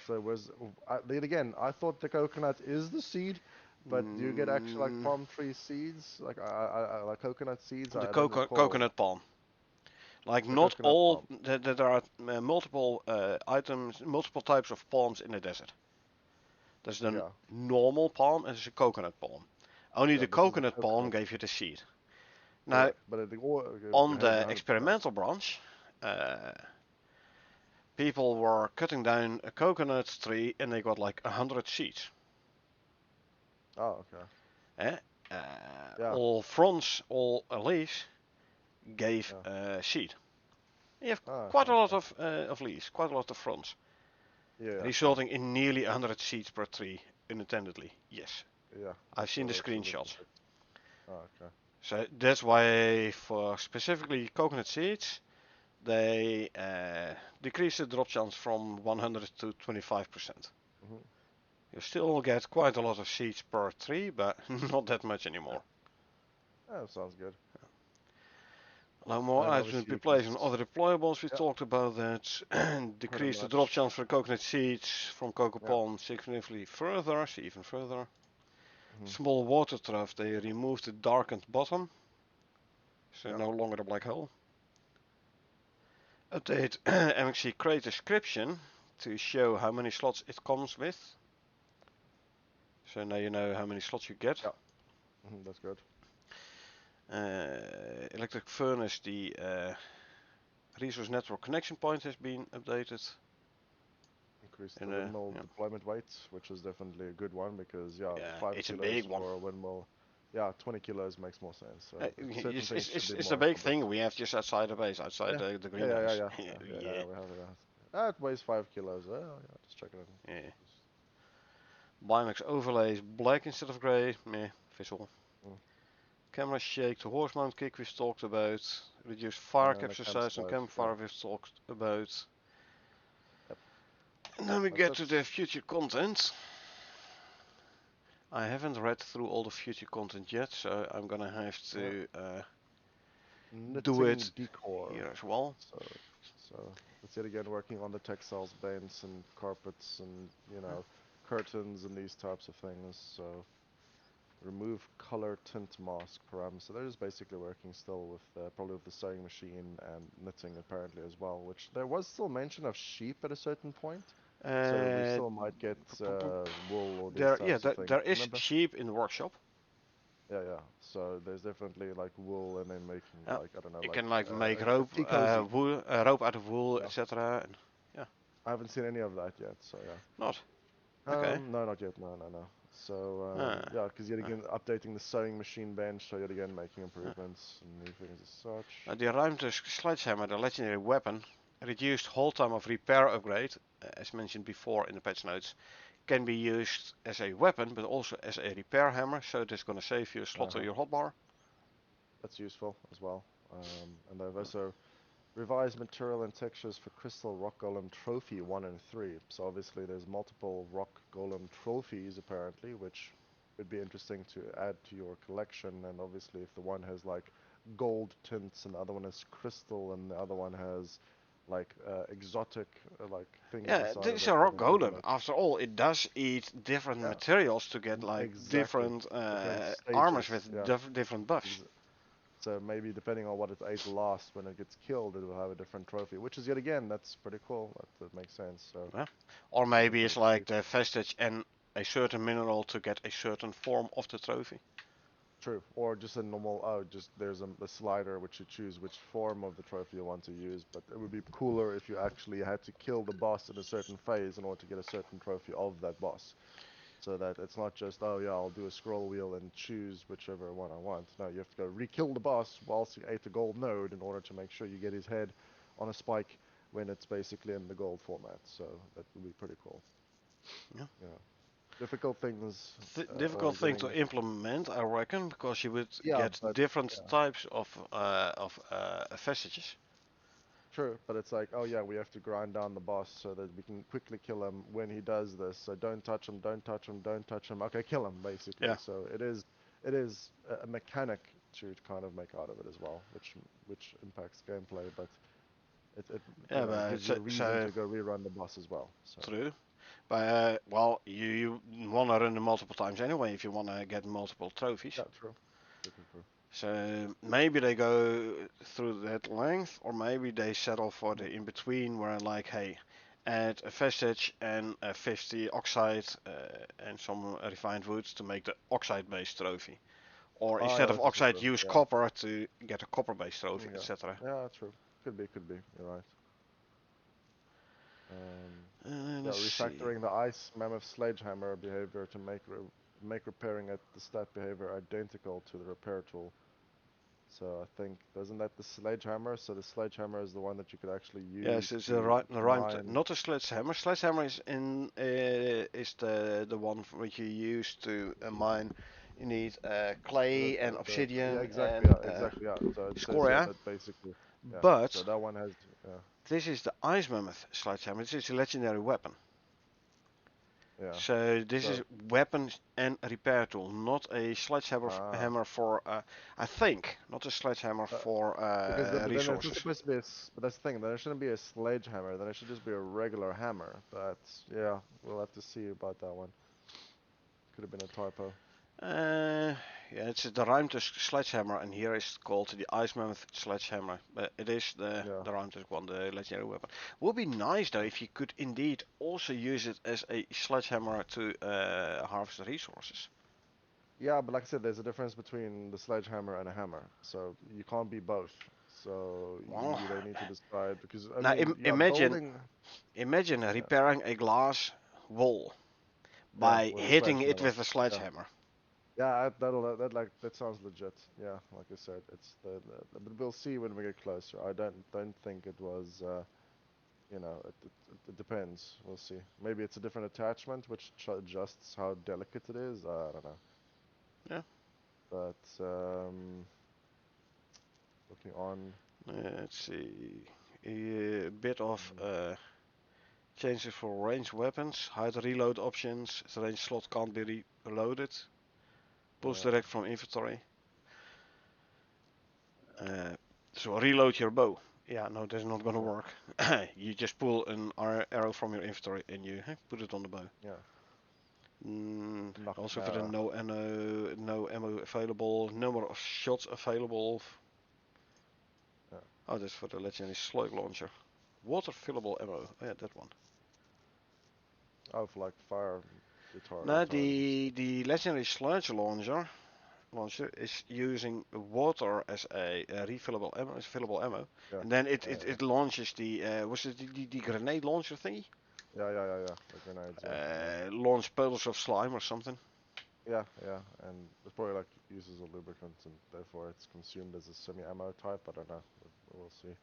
So it was, then again, I thought the coconut is the seed, but do you get actual like Mm, palm tree seeds, like like coconut seeds? the I don't recall. coconut palm. Like The not coconut all. palm. There are multiple items, multiple types of palms in the desert. There's the Yeah, normal palm and there's a coconut palm. Only yeah. the This is the coconut palm coconut. gave you the seed. Now, Correct. But on has the 100%. experimental branch, people were cutting down a coconut tree and they got like 100 seeds. Oh, okay. Eh? Yeah, All fronds, all leaves gave yeah. seed. You have Ah, quite a lot okay. of leaves, quite a lot of fronds, Yeah, yeah, correct. resulting in nearly 100 seeds per tree, unattendedly. Yes, Yeah, I've seen the that's a screenshots. different. Oh, okay. So that's why, for specifically coconut seeds, they decrease the drop chance from 100 to 25%. Hmm. You still get quite a lot of seeds per tree, but not that much anymore. Yeah, sounds good. Allow And more then items to obviously be you can. placed on other deployables. We Yeah, talked about that. pretty Decrease the drop much. chance for coconut seeds from cocoa Yeah. palm significantly further. See even further. Hmm. Small water trough. They removed the darkened bottom, so Yeah. no longer a black hole. Update MXC crate description to show how many slots it comes with. So now you know how many slots you get. Yeah. That's good. Electric furnace, the resource network connection point has been updated. Increase the And windmill yeah, deployment weight, which is definitely a good one because yeah, yeah, 5 it's a kilos big one. for a windmill. Yeah, 20 kilos makes more sense. So certain It's, things it's, should it's, be it's the more big thing robust. we have just outside the base, outside Yeah. the Yeah, yeah, yeah, greenhouse. yeah, yeah, yeah, Yeah, yeah. We have it. It weighs 5 kilos. Oh, yeah, just check it in. yeah. Bimax overlays black instead of grey. Meh, visual. Mm. Camera shake to horse mount kick we've talked about. Reduce fire And the capture size on campsite. Yeah. campfire we've talked about. Yep. And then we That's get it. to the future content. I haven't read through all the future content yet, so I'm gonna have Yeah. to do Knitting it decor. here as well. So let's yet again working on the textiles, bench and carpets and Huh? curtains and these types of things. So remove color tint mask param. So they're just basically working still with probably with the sewing machine and knitting apparently as well. Which there was still mention of sheep at a certain point. So we Uh, still might get wool or these there, yeah, types of things. there is Remember? sheep in the workshop. Yeah, yeah. So there's definitely like wool and then making Yeah, like I don't know you like can like make a tea cozy. wool, rope out of wool, Yeah. etc. Yeah, I haven't seen any of that yet. So yeah. not okay. No, not yet. No, no, no. So Uh, yeah, because yet uh, again updating the sewing machine bench, so yet again making improvements and new things as such. the Ruimtusk sledgehammer, the legendary weapon, reduced hold time of repair upgrade, as mentioned before in the patch notes, can be used as a weapon, but also as a repair hammer. So it is going to save you a slot to Uh-huh. your hotbar. That's useful as well. And they've also revised material and textures for Crystal Rock Golem Trophy 1 and 3. So obviously there's multiple Rock Golem trophies apparently, which would be interesting to add to your collection. And obviously if the one has like gold tints and the other one has crystal and the other one has like exotic like things Yeah, inside of this is it, a then rock it would golem. like After all, it does eat different yeah, materials to get like exactly different different armors stages. with Yeah. different buffs. So maybe depending on what it ate last, when it gets killed, it will have a different trophy. Which is yet again, that's pretty cool. That makes sense. So Yeah. Or that'd be maybe pretty it's like sweet. the vestige and a certain mineral to get a certain form of the trophy. True. Or just a normal, just there's a slider which you choose which form of the trophy you want to use, but it would be cooler if you actually had to kill the boss in a certain phase in order to get a certain trophy of that boss. So that it's not just, oh yeah, I'll do a scroll wheel and choose whichever one I want. No, you have to go re-kill the boss whilst you ate the gold node in order to make sure you get his head on a spike when it's basically in the gold format. So that would be pretty cool. Yeah. Yeah. Difficult things, or Difficult thing to getting, implement, I reckon, because you would yeah, get but different yeah. types of messages. True, but it's like, oh yeah, we have to grind down the boss so that we can quickly kill him when he does this. So don't touch him, don't touch him, don't touch him. Okay, kill him basically. Yeah. So it is a mechanic to kind of make out of it as well, which impacts gameplay, but it Yeah, it but gives you a reason so to go rerun the boss as well. So true. But well, you want to run it multiple times anyway if you want to get multiple trophies. yeah, true, true, true, true. So maybe they go through that length, or maybe they settle for the in between, where like, hey, add a vestige and a 50 oxide and some refined woods to make the oxide-based trophy, or Oh yeah, instead of that's also oxide, true. use Yeah, copper to get a copper-based trophy, yeah, etc. yeah, true. Could be. You're right. Um, yeah, Let's see. refactoring the ice mammoth sledgehammer behavior to make repairing at the stat behavior identical to the repair tool. So I think doesn't that the sledgehammer? So the sledgehammer is the one that you could actually Yes, use it's to the rhyme, mine. not a sledgehammer. Sledgehammer is in is the one which you use to mine. You need clay and Yeah, obsidian exactly. and Yeah, exactly. Yeah. So it says here scoria. that basically, yeah. So But that one has, yeah, this is the ice mammoth sledgehammer. This is a legendary weapon. yeah. So this is So, weapon and repair tool, not a sledgehammer ah, hammer for. I think not a sledgehammer uh, for but then it's not resources. supposed to be but that's the thing. Then it shouldn't be a sledgehammer. Then it should just be a regular hammer. But yeah, we'll have to see about that one. Could have been a typo. Uh, yeah, it's the Ruimtes sledgehammer, and here is called the Ice Mammoth sledgehammer. But it is Yeah. the Ruimtes one, the legendary weapon. Would be nice though if you could indeed also use it as a sledgehammer to harvest resources. Yeah, but like I said, there's a difference between the sledgehammer and a hammer. So you can't be both. So Well, they need to decide because I now mean, yeah, imagine building, imagine yeah, repairing a glass wall yeah, by with a hitting it sledgehammer. with a Yeah, sledgehammer. yeah, that sounds legit. Yeah, like I said, it's but we'll see when we get closer. I don't think it was. It depends. We'll see. Maybe it's a different attachment which adjusts how delicate it is. I don't know. Yeah. But looking on. Let's see. A bit of mm, changes for range weapons, hide reload options, the range slot can't be reloaded, pulls Yeah. direct from inventory. Uh, so reload your bow. Yeah, no, that's not gonna Yeah. work. You just pull an arrow from your inventory and you put it on the bow. Yeah. Also for the Nachtmara. no ammo available, number of shots available. Yeah. Oh, that's for the legendary slug launcher. Water fillable ammo. Oh, yeah, that one. Oh, for like fire Now retardants. the legendary sludge launcher is using water as a refillable ammo, as fillable ammo, Yeah. and then Yeah. it launches the was it the grenade launcher thingy? Yeah. The grenades. Yeah. Yeah. Launch puddles of slime or something. Yeah. And it's probably like uses a lubricant and therefore it's consumed as a semi-ammo type. I don't know. We'll see.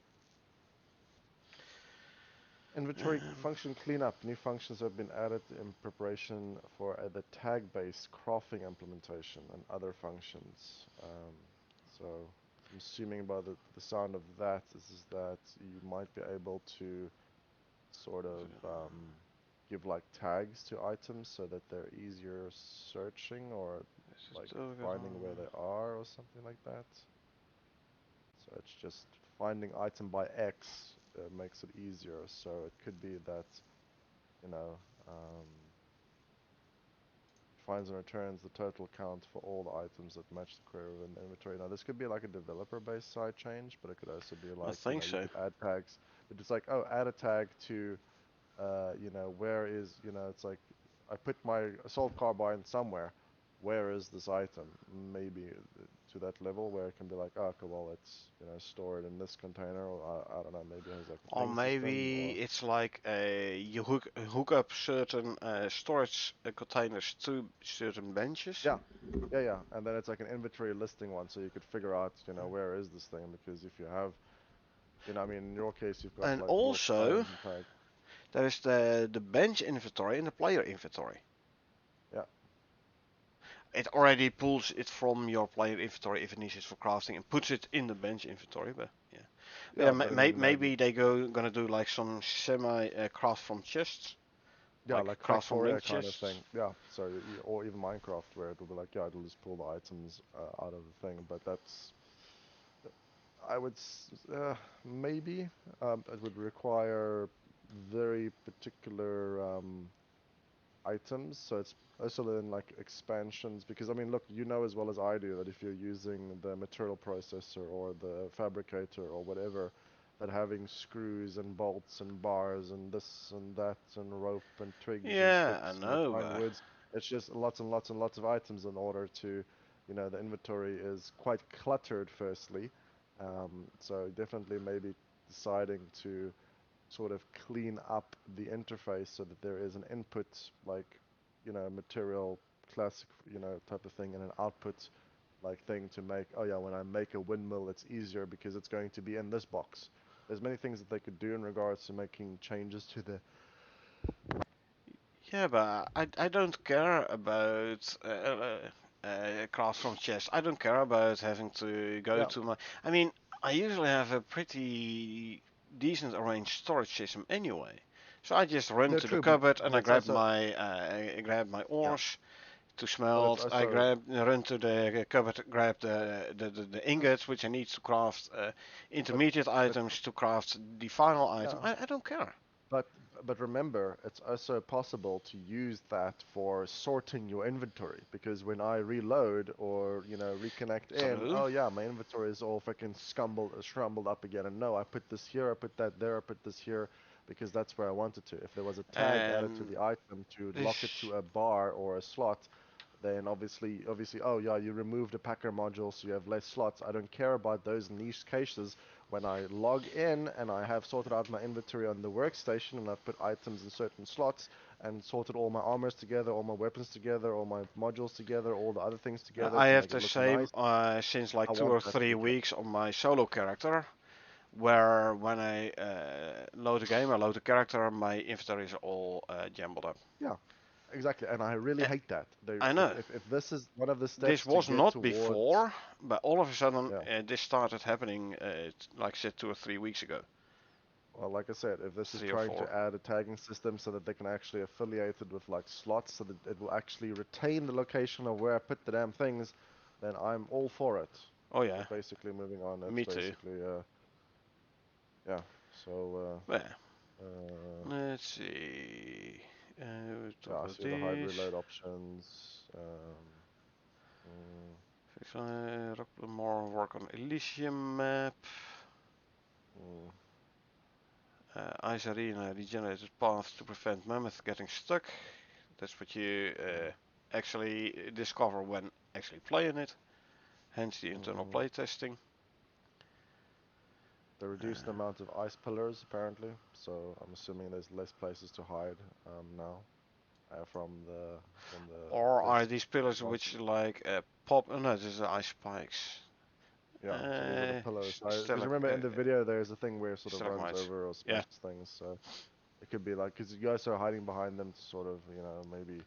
Inventory Um, function cleanup. New functions have been added in preparation for the tag-based crafting implementation and other functions. So I'm assuming by the sound of that is that you might be able to sort of give like tags to items so that they're easier searching or like finding where they are or something like that. So it's just finding item by X makes it easier. So it could be that, you know, um, finds and returns the total count for all the items that match the query within the inventory. Now this could be like a developer-based side change, but it could also be I like, think you so. could add tags. But it's like, oh, add a tag to where is, it's like I put my assault carbine somewhere. where is this item? Maybe to that level where it can be like, oh, okay, well, it's stored in this container, or I don't know, maybe it has like a Or thing system, maybe or it's like you hook up certain storage containers to certain benches. yeah, yeah, and then it's like an inventory listing one, so you could figure out, where is this thing? Because if you have, I mean, in your case, you've got And like little also, tiles and tags. there is the bench inventory and the player inventory. Yeah, It already pulls it from your player inventory if it needs it for crafting and puts it in the bench inventory. But yeah, yeah, but I mean, maybe, maybe they gonna do like some semi craft from chests, yeah, like like craft from Factoria linked kind of chests. thing. Yeah, so or even Minecraft, where it'll be like, yeah, it'll just pull the items out of the thing. But that's, I would maybe it would require very particular items. So it's also in like expansions, because I mean, look, you know as well as I do that if you're using the material processor or the fabricator or whatever, that having screws and bolts and bars and this and that and rope and twigs and Yeah, I sticks and the know. pine woods, it's just lots and lots and lots of items in order to, the inventory is quite cluttered firstly. So definitely maybe deciding to sort of clean up the interface so that there is an input like material classic type of thing, and an output like thing to make, oh yeah, when I make a windmill it's easier because it's going to be in this box. There's many things that they could do in regards to making changes to the Yeah, but I don't care about craft from chest. I don't care about having to go yeah to my. I mean, I usually have a pretty decent arranged storage system anyway. So I just run no to the true cupboard and but it's also I grab my yeah ores to but it's smelt. I also run to the cupboard, grab the ingots which I need to craft but intermediate but items to craft the final item. yeah. I don't care. But but remember, it's also possible to use that for sorting your inventory, because when I reload or reconnect in, True. oh yeah, my inventory is all freaking scrambled up again. And no, I put this here, I put that there, I put this here, because that's where I wanted to. If there was a tag added to And the item to lock it this to a bar or a slot, then obviously, oh yeah, you removed a packer module, so you have less slots. I don't care about those niche cases. When I log in and I have sorted out my inventory on the workstation and I've put items in certain slots and sorted all my armors together, all my weapons together, all my modules together, all the other things together I to have make it the look same nice, since like I two want or that to three be kept. weeks on my solo character, where when I load the game, I load the character, my inventory is all jumbled up. Yeah, exactly. And I really Uh, hate that. I If, know if this is one of the this steps to was get not towards, before, but all of a sudden yeah. this started happening. Like I said, 2 or 3 weeks ago, Well, like I said, if this is 3 or 4. trying to add a tagging system so that they can actually affiliate it with like slots so that it will actually retain the location of where I put the damn things, then I'm all for it. Oh But yeah, basically moving on, that's me too. basically yeah. So Yeah, uh let's see. We yeah, talk I about see the hide this. reload options. Mm, Fix more work on Elysium map. mm, Ice Arena regenerated path to prevent mammoth getting stuck. That's what you mm, actually discover when actually playing it. Hence the internal mm. playtesting. They reduced the amount of ice pillars apparently, so I'm assuming there's less places to hide now from the Or are first these pillars which advancement. like pop? Oh, no, this is ice spikes. Yeah, so these are the pillars. Because remember in the video there's a thing where it sort of runs stalagmites. over or Yeah, smashes things, so it could be like, because you guys are hiding behind them to sort of, maybe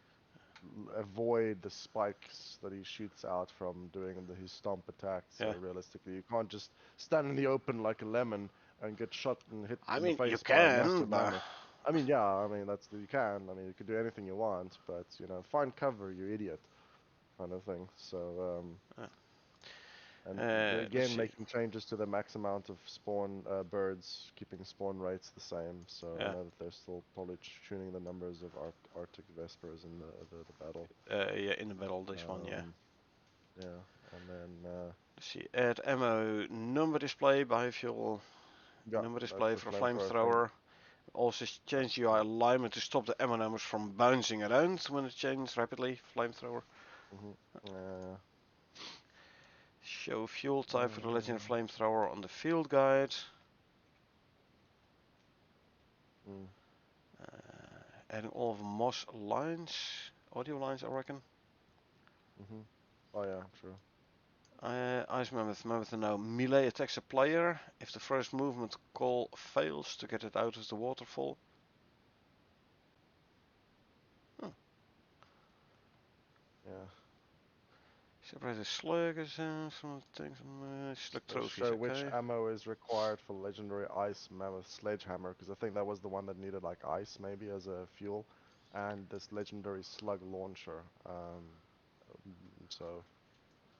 avoid the spikes that he shoots out from doing his stomp attack. So yeah. realistically, you can't just stand in the open like a lemon and get shot and hit I in the mean, you face by a can, massive but mammoth. I mean, yeah, I mean that's you can. I mean, you could do anything you want, but find cover, you idiot, kind of thing. So and let's again, see. making changes to the max amount of spawn birds, keeping spawn rates the same. So I Yeah, know that they're still probably tuning the numbers of Arctic Vespers in the battle. yeah, in the battle, this one, yeah. Um, yeah, and then Let's see. Add ammo number display, biofuel yeah, number that's display the for flamethrower thing. flamethrower. Also Yeah, change UI alignment to stop the ammo numbers from bouncing around when it changes rapidly. Flamethrower. Mhm. Uh, Show fuel type for the legendary uh, flamethrower on the field guide. mm, Adding all of Moss lines, audio lines, I reckon. mhm. Oh yeah, true. Ice Mammoth. Mammoth now melee attacks a player if the first movement call fails to get it out of the waterfall. Oh, Yeah. separate the sluggers from the things. Slug trophies, Show which okay. ammo is required for legendary ice mammoth sledgehammer, because I think that was the one that needed like ice maybe as a fuel, and this legendary slug launcher. So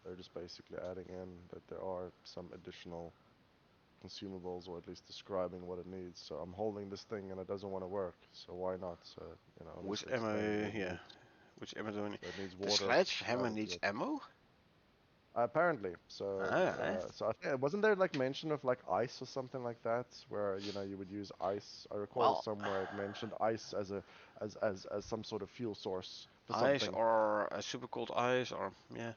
they're just basically adding in that there are some additional consumables, or at least describing what it needs. So I'm holding this thing and it doesn't want to work. So why not? So at Which least explaining ammo? what it Yeah, needs. which ammo do we need? So it needs The water sledgehammer added to needs it. ammo. Apparently, so Alright. so I think wasn't there like mention of like ice or something like that, where you would use ice. I recall Well, somewhere it mentioned ice as a as some sort of fuel source for ice something. or a super cold ice or yeah.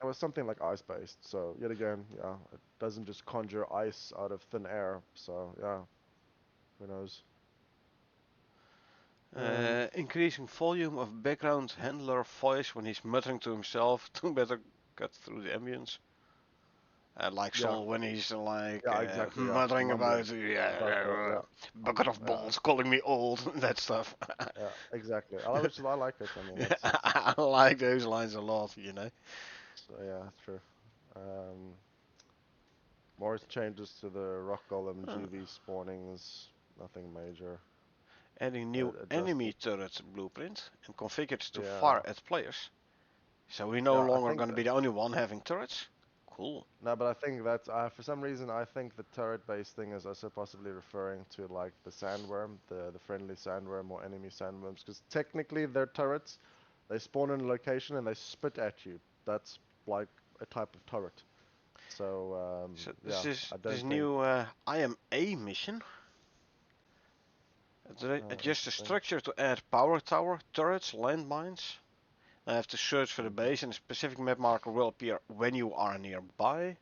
It was something like ice based. So yet again, yeah, it doesn't just conjure ice out of thin air. So yeah, who knows? Increasing volume of background handler voice when he's muttering to himself to better cut through the ambience. Like Yeah, Saul when he's like yeah, exactly. Yeah, muttering mumbling about about the bucket of yeah balls calling me old, that stuff. yeah exactly. I like it. I mean, I like those lines a lot, you know. so yeah, it's true. Um, More changes to the rock golem Uh, GV spawnings. Nothing major. Adding new Adjusting. enemy turret blueprint and configured to Yeah, fire at players. So we're no yeah. I longer think going to be the only one having turrets. Cool. no, but I think that for some reason I think the turret-based thing is also possibly referring to like the sandworm, the friendly sandworm or enemy sandworms, because technically they're turrets. They spawn in a location and they spit at you. That's like a type of turret. So So this yeah, is I this don't think. new I am a mission. Adjust the Interesting. structure to add power tower, turrets, landmines. I have to search for the Hmm. base and a specific map marker will appear when you are nearby.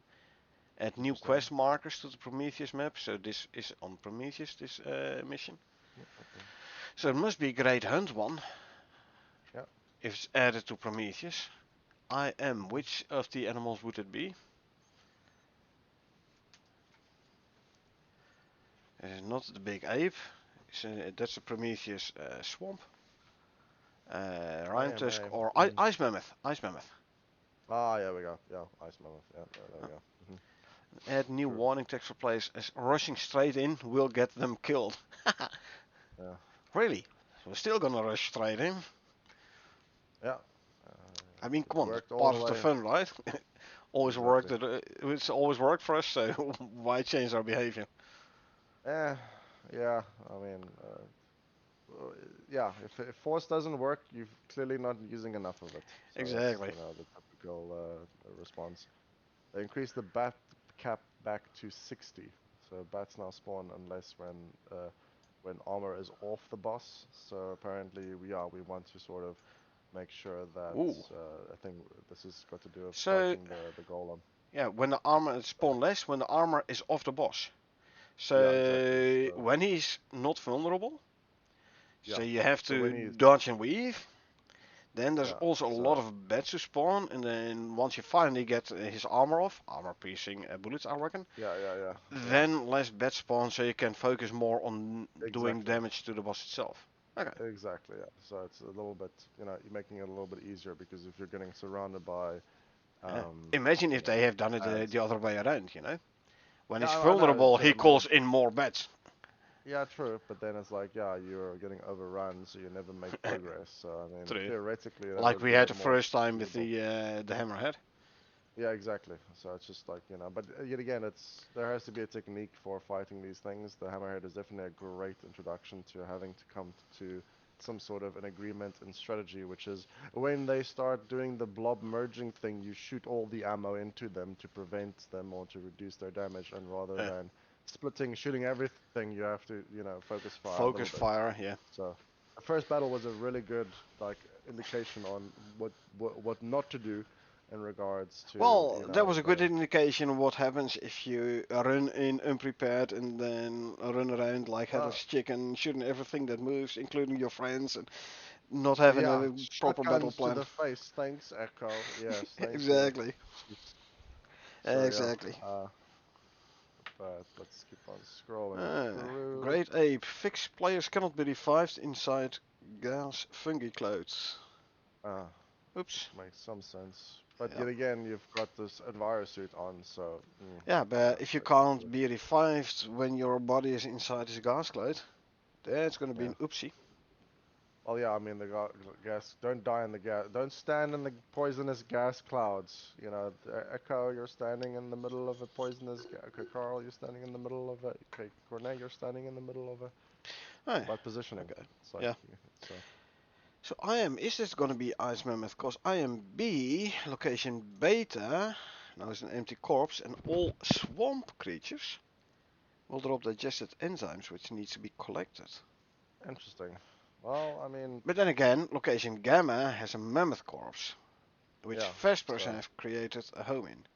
Add new Interesting. quest markers to the Prometheus map. So this is on Prometheus, this mission. Mm-mm. So it must be Great Hunt one Yeah. if it's added to Prometheus. I am. Hmm. Which of the animals would it be? It is not the big ape. That's a Prometheus swamp. I Rhyme am tusk a. or Mhm. ice mammoth. Ice mammoth. Ah, yeah, we go. Yeah, ice mammoth. Yeah, there we go. Add new True. warning text for players as rushing straight in will get them killed. Yeah, Really? We're still gonna rush straight in? yeah. I mean, It come on, that's worked all part the of the way. fun, right? Always worked. Exactly. It's always worked for us, so why change our behavior? Eh, yeah. I mean, yeah. If force doesn't work, you're clearly not using enough of it. So that's Exactly. the typical response. They increased the bat cap back to 60. So bats now spawn unless when armor is off the boss. So apparently we want to sort of make sure that Ooh. I think this has got to do with So fighting the golem. yeah, when the armor So, spawn less, when the armor is off the boss. yeah, exactly. So So when he's not vulnerable, yeah. so you have So to when he's dodge and weave. Then there's yeah. also a lot So of bats to spawn, and then once you finally get his armor off, armor piercing bullets, I reckon, yeah. then less bats spawn, so you can focus more on doing Exactly. damage to the boss itself. Okay. Exactly. Yeah. So it's a little bit you're making it a little bit easier because if you're getting surrounded by Yeah. um Imagine you if know they have done it ads. the other way around, you know? When Yeah, he's I know, vulnerable, but he I mean, calls in more bats. yeah, true. But then it's like, yeah, you're getting overrun, so you never make progress. So I mean, True. theoretically, that Like would we be a had bit the more first time with feasible. the hammerhead. Yeah, exactly. So it's just like, but yet again, there has to be a technique for fighting these things. The hammerhead is definitely a great introduction to having to come to some sort of an agreement and strategy, which is when they start doing the blob merging thing, you shoot all the ammo into them to prevent them or to reduce their damage, and rather Uh, than splitting, shooting everything, you have to, focus fire a Focus little bit. fire, yeah. So the first battle was a really good, like, indication on what not to do in regards to, Well, you that know, was a good the indication of what happens if you run in unprepared and then run around like uh, headless chicken, shooting everything that moves, including your friends, and not having yeah, a proper battle shotguns to plan. the face. Thanks, Echo. Yes, thank you. Exactly. Jeez. So yeah, Exactly. but let's keep on scrolling Ah, through. Great Ape. Fixed players cannot be revived inside gas fungi clothes. Uh, Oops. which makes some sense. But Yeah. yet again, you've got this envirosuit on, so Yeah, yeah, but if you makes sense. can't be revived when your body is inside this gas cloud, that's gonna be Yeah. an oopsie. Well, yeah, I mean, the gas. Don't die in the gas. Don't stand in the poisonous gas clouds. You know, Echo, you're standing in the middle of a poisonous. Okay, Carl, you're standing in the middle of a. Okay, Cornet, you're standing in the middle of a. Oh, But positioning. okay. It's like, Yeah. so So is this gonna be Ice Mammoth? Because B, location beta, now is an empty corpse, and all swamp creatures will drop digested enzymes which needs to be collected. interesting. Well, I mean, But then again, location gamma has a mammoth corpse, which yeah. Vespers So, have created a home in.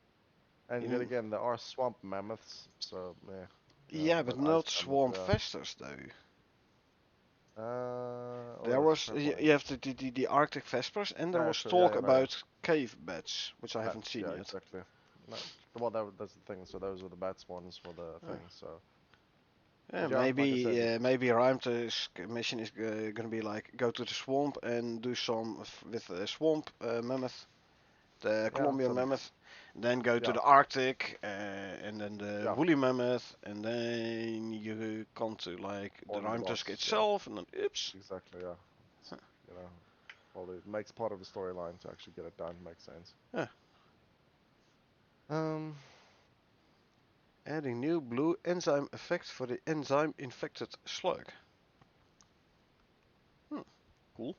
and yet In again, there are swamp mammoths. So, yeah, yeah. yeah, but But ice not mammoth, swamp yeah. Vesters though. Oh, There that's a was fair point. you have the Arctic Vespers, and there Yeah, was true. Yeah, talk yeah, no, yeah. about cave bats, which I haven't Bats. seen Yeah, yet. exactly. No, well, that's the thing. So those are the bats ones for the Uh, thing. So, Yeah, but yeah, like I said, maybe Ruimte's mission is gonna be like go to the swamp and do some with the swamp mammoth, the yeah, Colombian some, mammoth, then go to yeah, the Arctic and then the yeah, woolly mammoth, and then you come to like the form the Ruimtusk boss. Yeah, itself, and then oops. exactly. Yeah, it's, you know, probably it makes part of the storyline to actually get it done. Makes sense. Yeah, Um, adding new blue enzyme effect for the enzyme infected slug. Hmm, cool.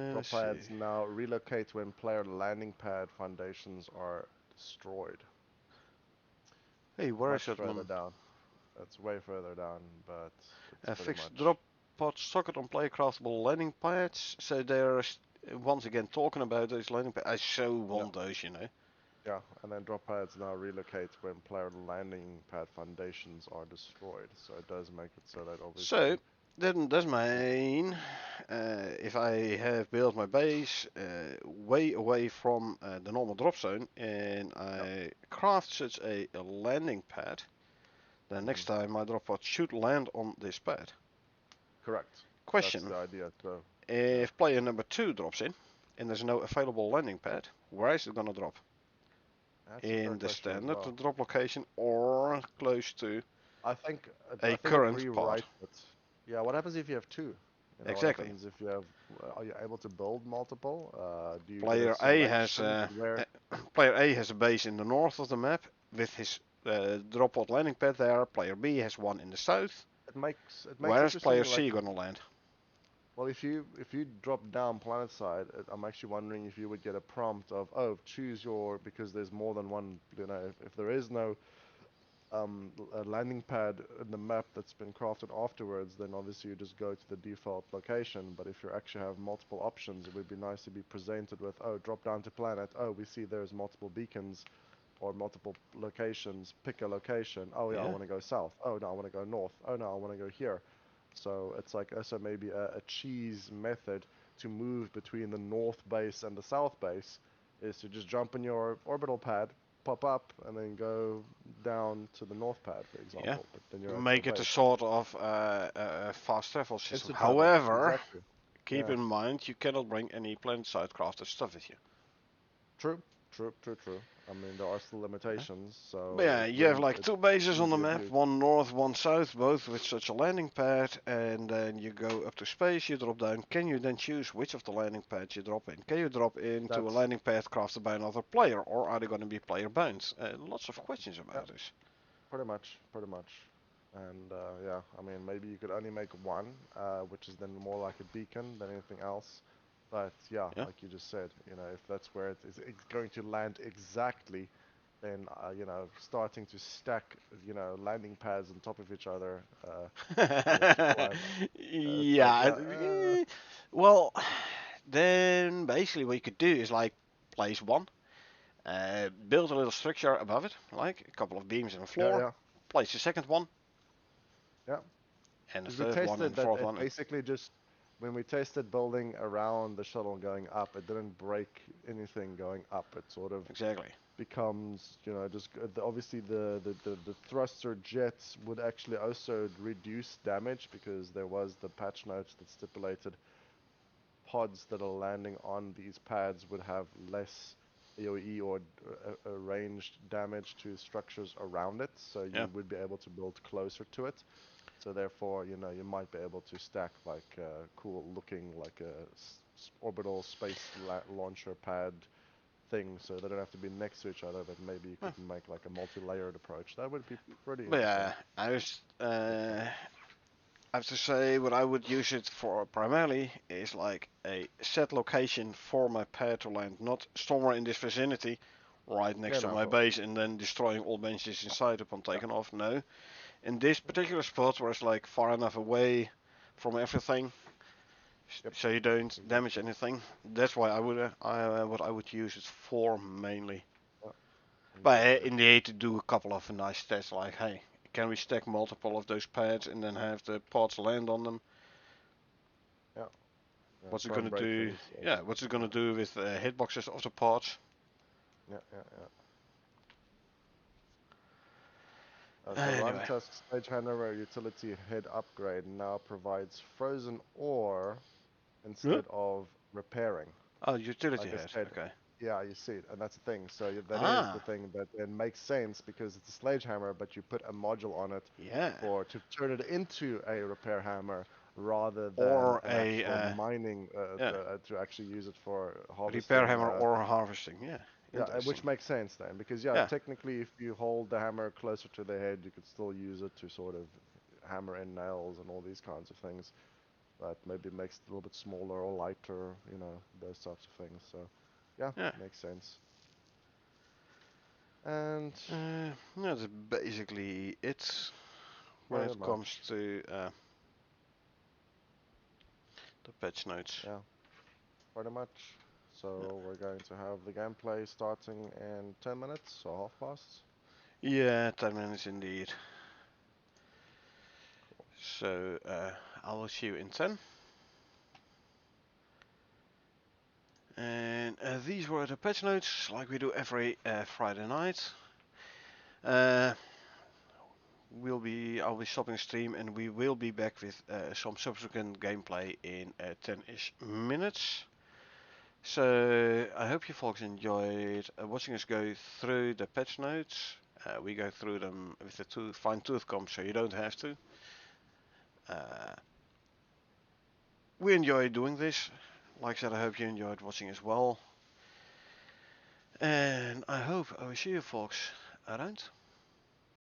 drop Let's see. pads now relocate when player landing pad foundations are destroyed. Hey, where is Much that further one? down. That's way further down, but it's pretty Fixed much. drop pod socket on playcraftable landing pads. So they're once again talking about those landing pads. I so Yeah. want those, you know. Yeah, and then drop pads now relocate when player landing pad foundations are destroyed. So it does make it so that So obviously, then does yeah, mean if I have built my base way away from the normal drop zone and yeah, I craft such a landing pad, then hmm next time my drop pod should land on this pad. correct. That's Question: the idea. So, yeah, if player number two drops in and there's no available landing pad, where is it gonna drop? that's a fair In the question as standard well. drop location or close to I a think it current pod. rewrites it. Yeah, what happens if you have two? You know, what Exactly. happens if you have? Are you able to build multiple? Do you get a Player A has selection where? player A has a base in the north of the map with his drop pod landing pad there. Player B has one in the south. It makes Where is player interesting. Like, C gonna land? well, if you drop down planet side, I'm actually wondering if you would get a prompt of, oh, choose your, because there's more than one. You know, if there is no a landing pad in the map that's been crafted afterwards, then obviously you just go to the default location. But if you actually have multiple options, it would be nice to be presented with, oh, drop down to planet. Oh, we see there's multiple beacons or multiple locations. Pick a location. Oh yeah, I Yeah, want to go south. Oh no, I want to go north. Oh no, I want to go here. So it's like also maybe a cheese method to move between the north base and the south base is to just jump in your orbital pad, pop up, and then go down to the north pad, for yeah. example. But then you're at your Make it a base. sort of fast travel system. Instant travel. However, Exactly. keep Yeah. in mind you cannot bring any planet side crafted stuff with you. True. True. True. True. I mean, there are still Yeah. limitations, But so yeah, it you have wouldn't. like It's two bases on the easy map, abuse. one north, one south, both with such a landing pad, and then you go up to space, you drop down. Can you then choose which of the landing pads you drop in? Can you drop into a That's landing pad crafted by another player, or are they going to be player bound? Lots of questions yeah, about this. pretty much. Pretty much. And yeah, I mean, maybe you could only make one, which is then more like a beacon than anything else. But yeah, Yeah, like you just said, you know, if that's where it's going to land exactly, then starting to stack landing pads on top of each other to climb. It's like Yeah. yeah, Well, then basically what you could do is like place one, build a little structure above it, like a couple of beams and a yeah, floor. yeah, Place the second one, yeah. and the Because we third one, and tested the that fourth it one. basically just when we tested building around the shuttle going up, it didn't break anything going up. It sort of Exactly. becomes, just obviously the thruster jets would actually also reduce damage because there was the patch notes that stipulated pods that are landing on these pads would have less AoE or ranged damage to structures around it, so Yeah. you would be able to build closer to it. So therefore, you might be able to stack like cool looking like a orbital space launcher pad thing, so they don't have to be next to each other, but maybe you Huh. could make like a multi-layered approach. That would be pretty But interesting. yeah, I have to say what I would use it for primarily is like a set location for my pad to land, not somewhere in this vicinity, right next Yeah, to no, of my course. base, and then destroying all benches inside upon Yeah, taking off. No, in this yeah, particular spot where it's like far enough away from everything, yep, so you don't damage exactly. anything. That's why what I would use it for mainly. Yeah, But exactly. in the end, to do a couple of nice tests, like hey, can we stack multiple of those pads and then have the pods land on them? Yeah, yeah, What's it try and gonna break do? things. Yeah, what's it gonna do with hitboxes of the pods? Yeah, yeah, yeah. So Anyway, Runtusk Stage Hanover utility head upgrade now provides frozen ore yeah. instead of repairing. Oh, utility Like I head. said, Okay. yeah, you see it, and that's the thing. So that is the Ah, thing that it makes sense because it's a sledgehammer, but you put a module on it yeah. for to turn it into a repair hammer rather than Or an a actual mining yeah to actually use it for repair harvesting. hammer or harvesting. Yeah, Yeah, interesting. which makes sense then, because yeah, Yeah, technically, if you hold the hammer closer to the head, you could still use it to sort of hammer in nails and all these kinds of things. But maybe it makes it a little bit smaller or lighter, those types of things. So, yeah, yeah. makes sense. And That's basically it when pretty it comes much, to the patch notes. yeah, pretty much. So we're going to have the gameplay starting in 10 minutes or half past. Yeah, 10 minutes indeed. Cool. So I will see you in 10. And these were the patch notes, like we do every Friday night. Uh, I'll be stopping stream, and we will be back with some subsequent gameplay in 10-ish minutes. So I hope you folks enjoyed watching us go through the patch notes. We go through them with a fine tooth comb, so you don't have to. Uh, we enjoy doing this. Like I said, I hope you enjoyed watching as well. And I hope I will see you folks around.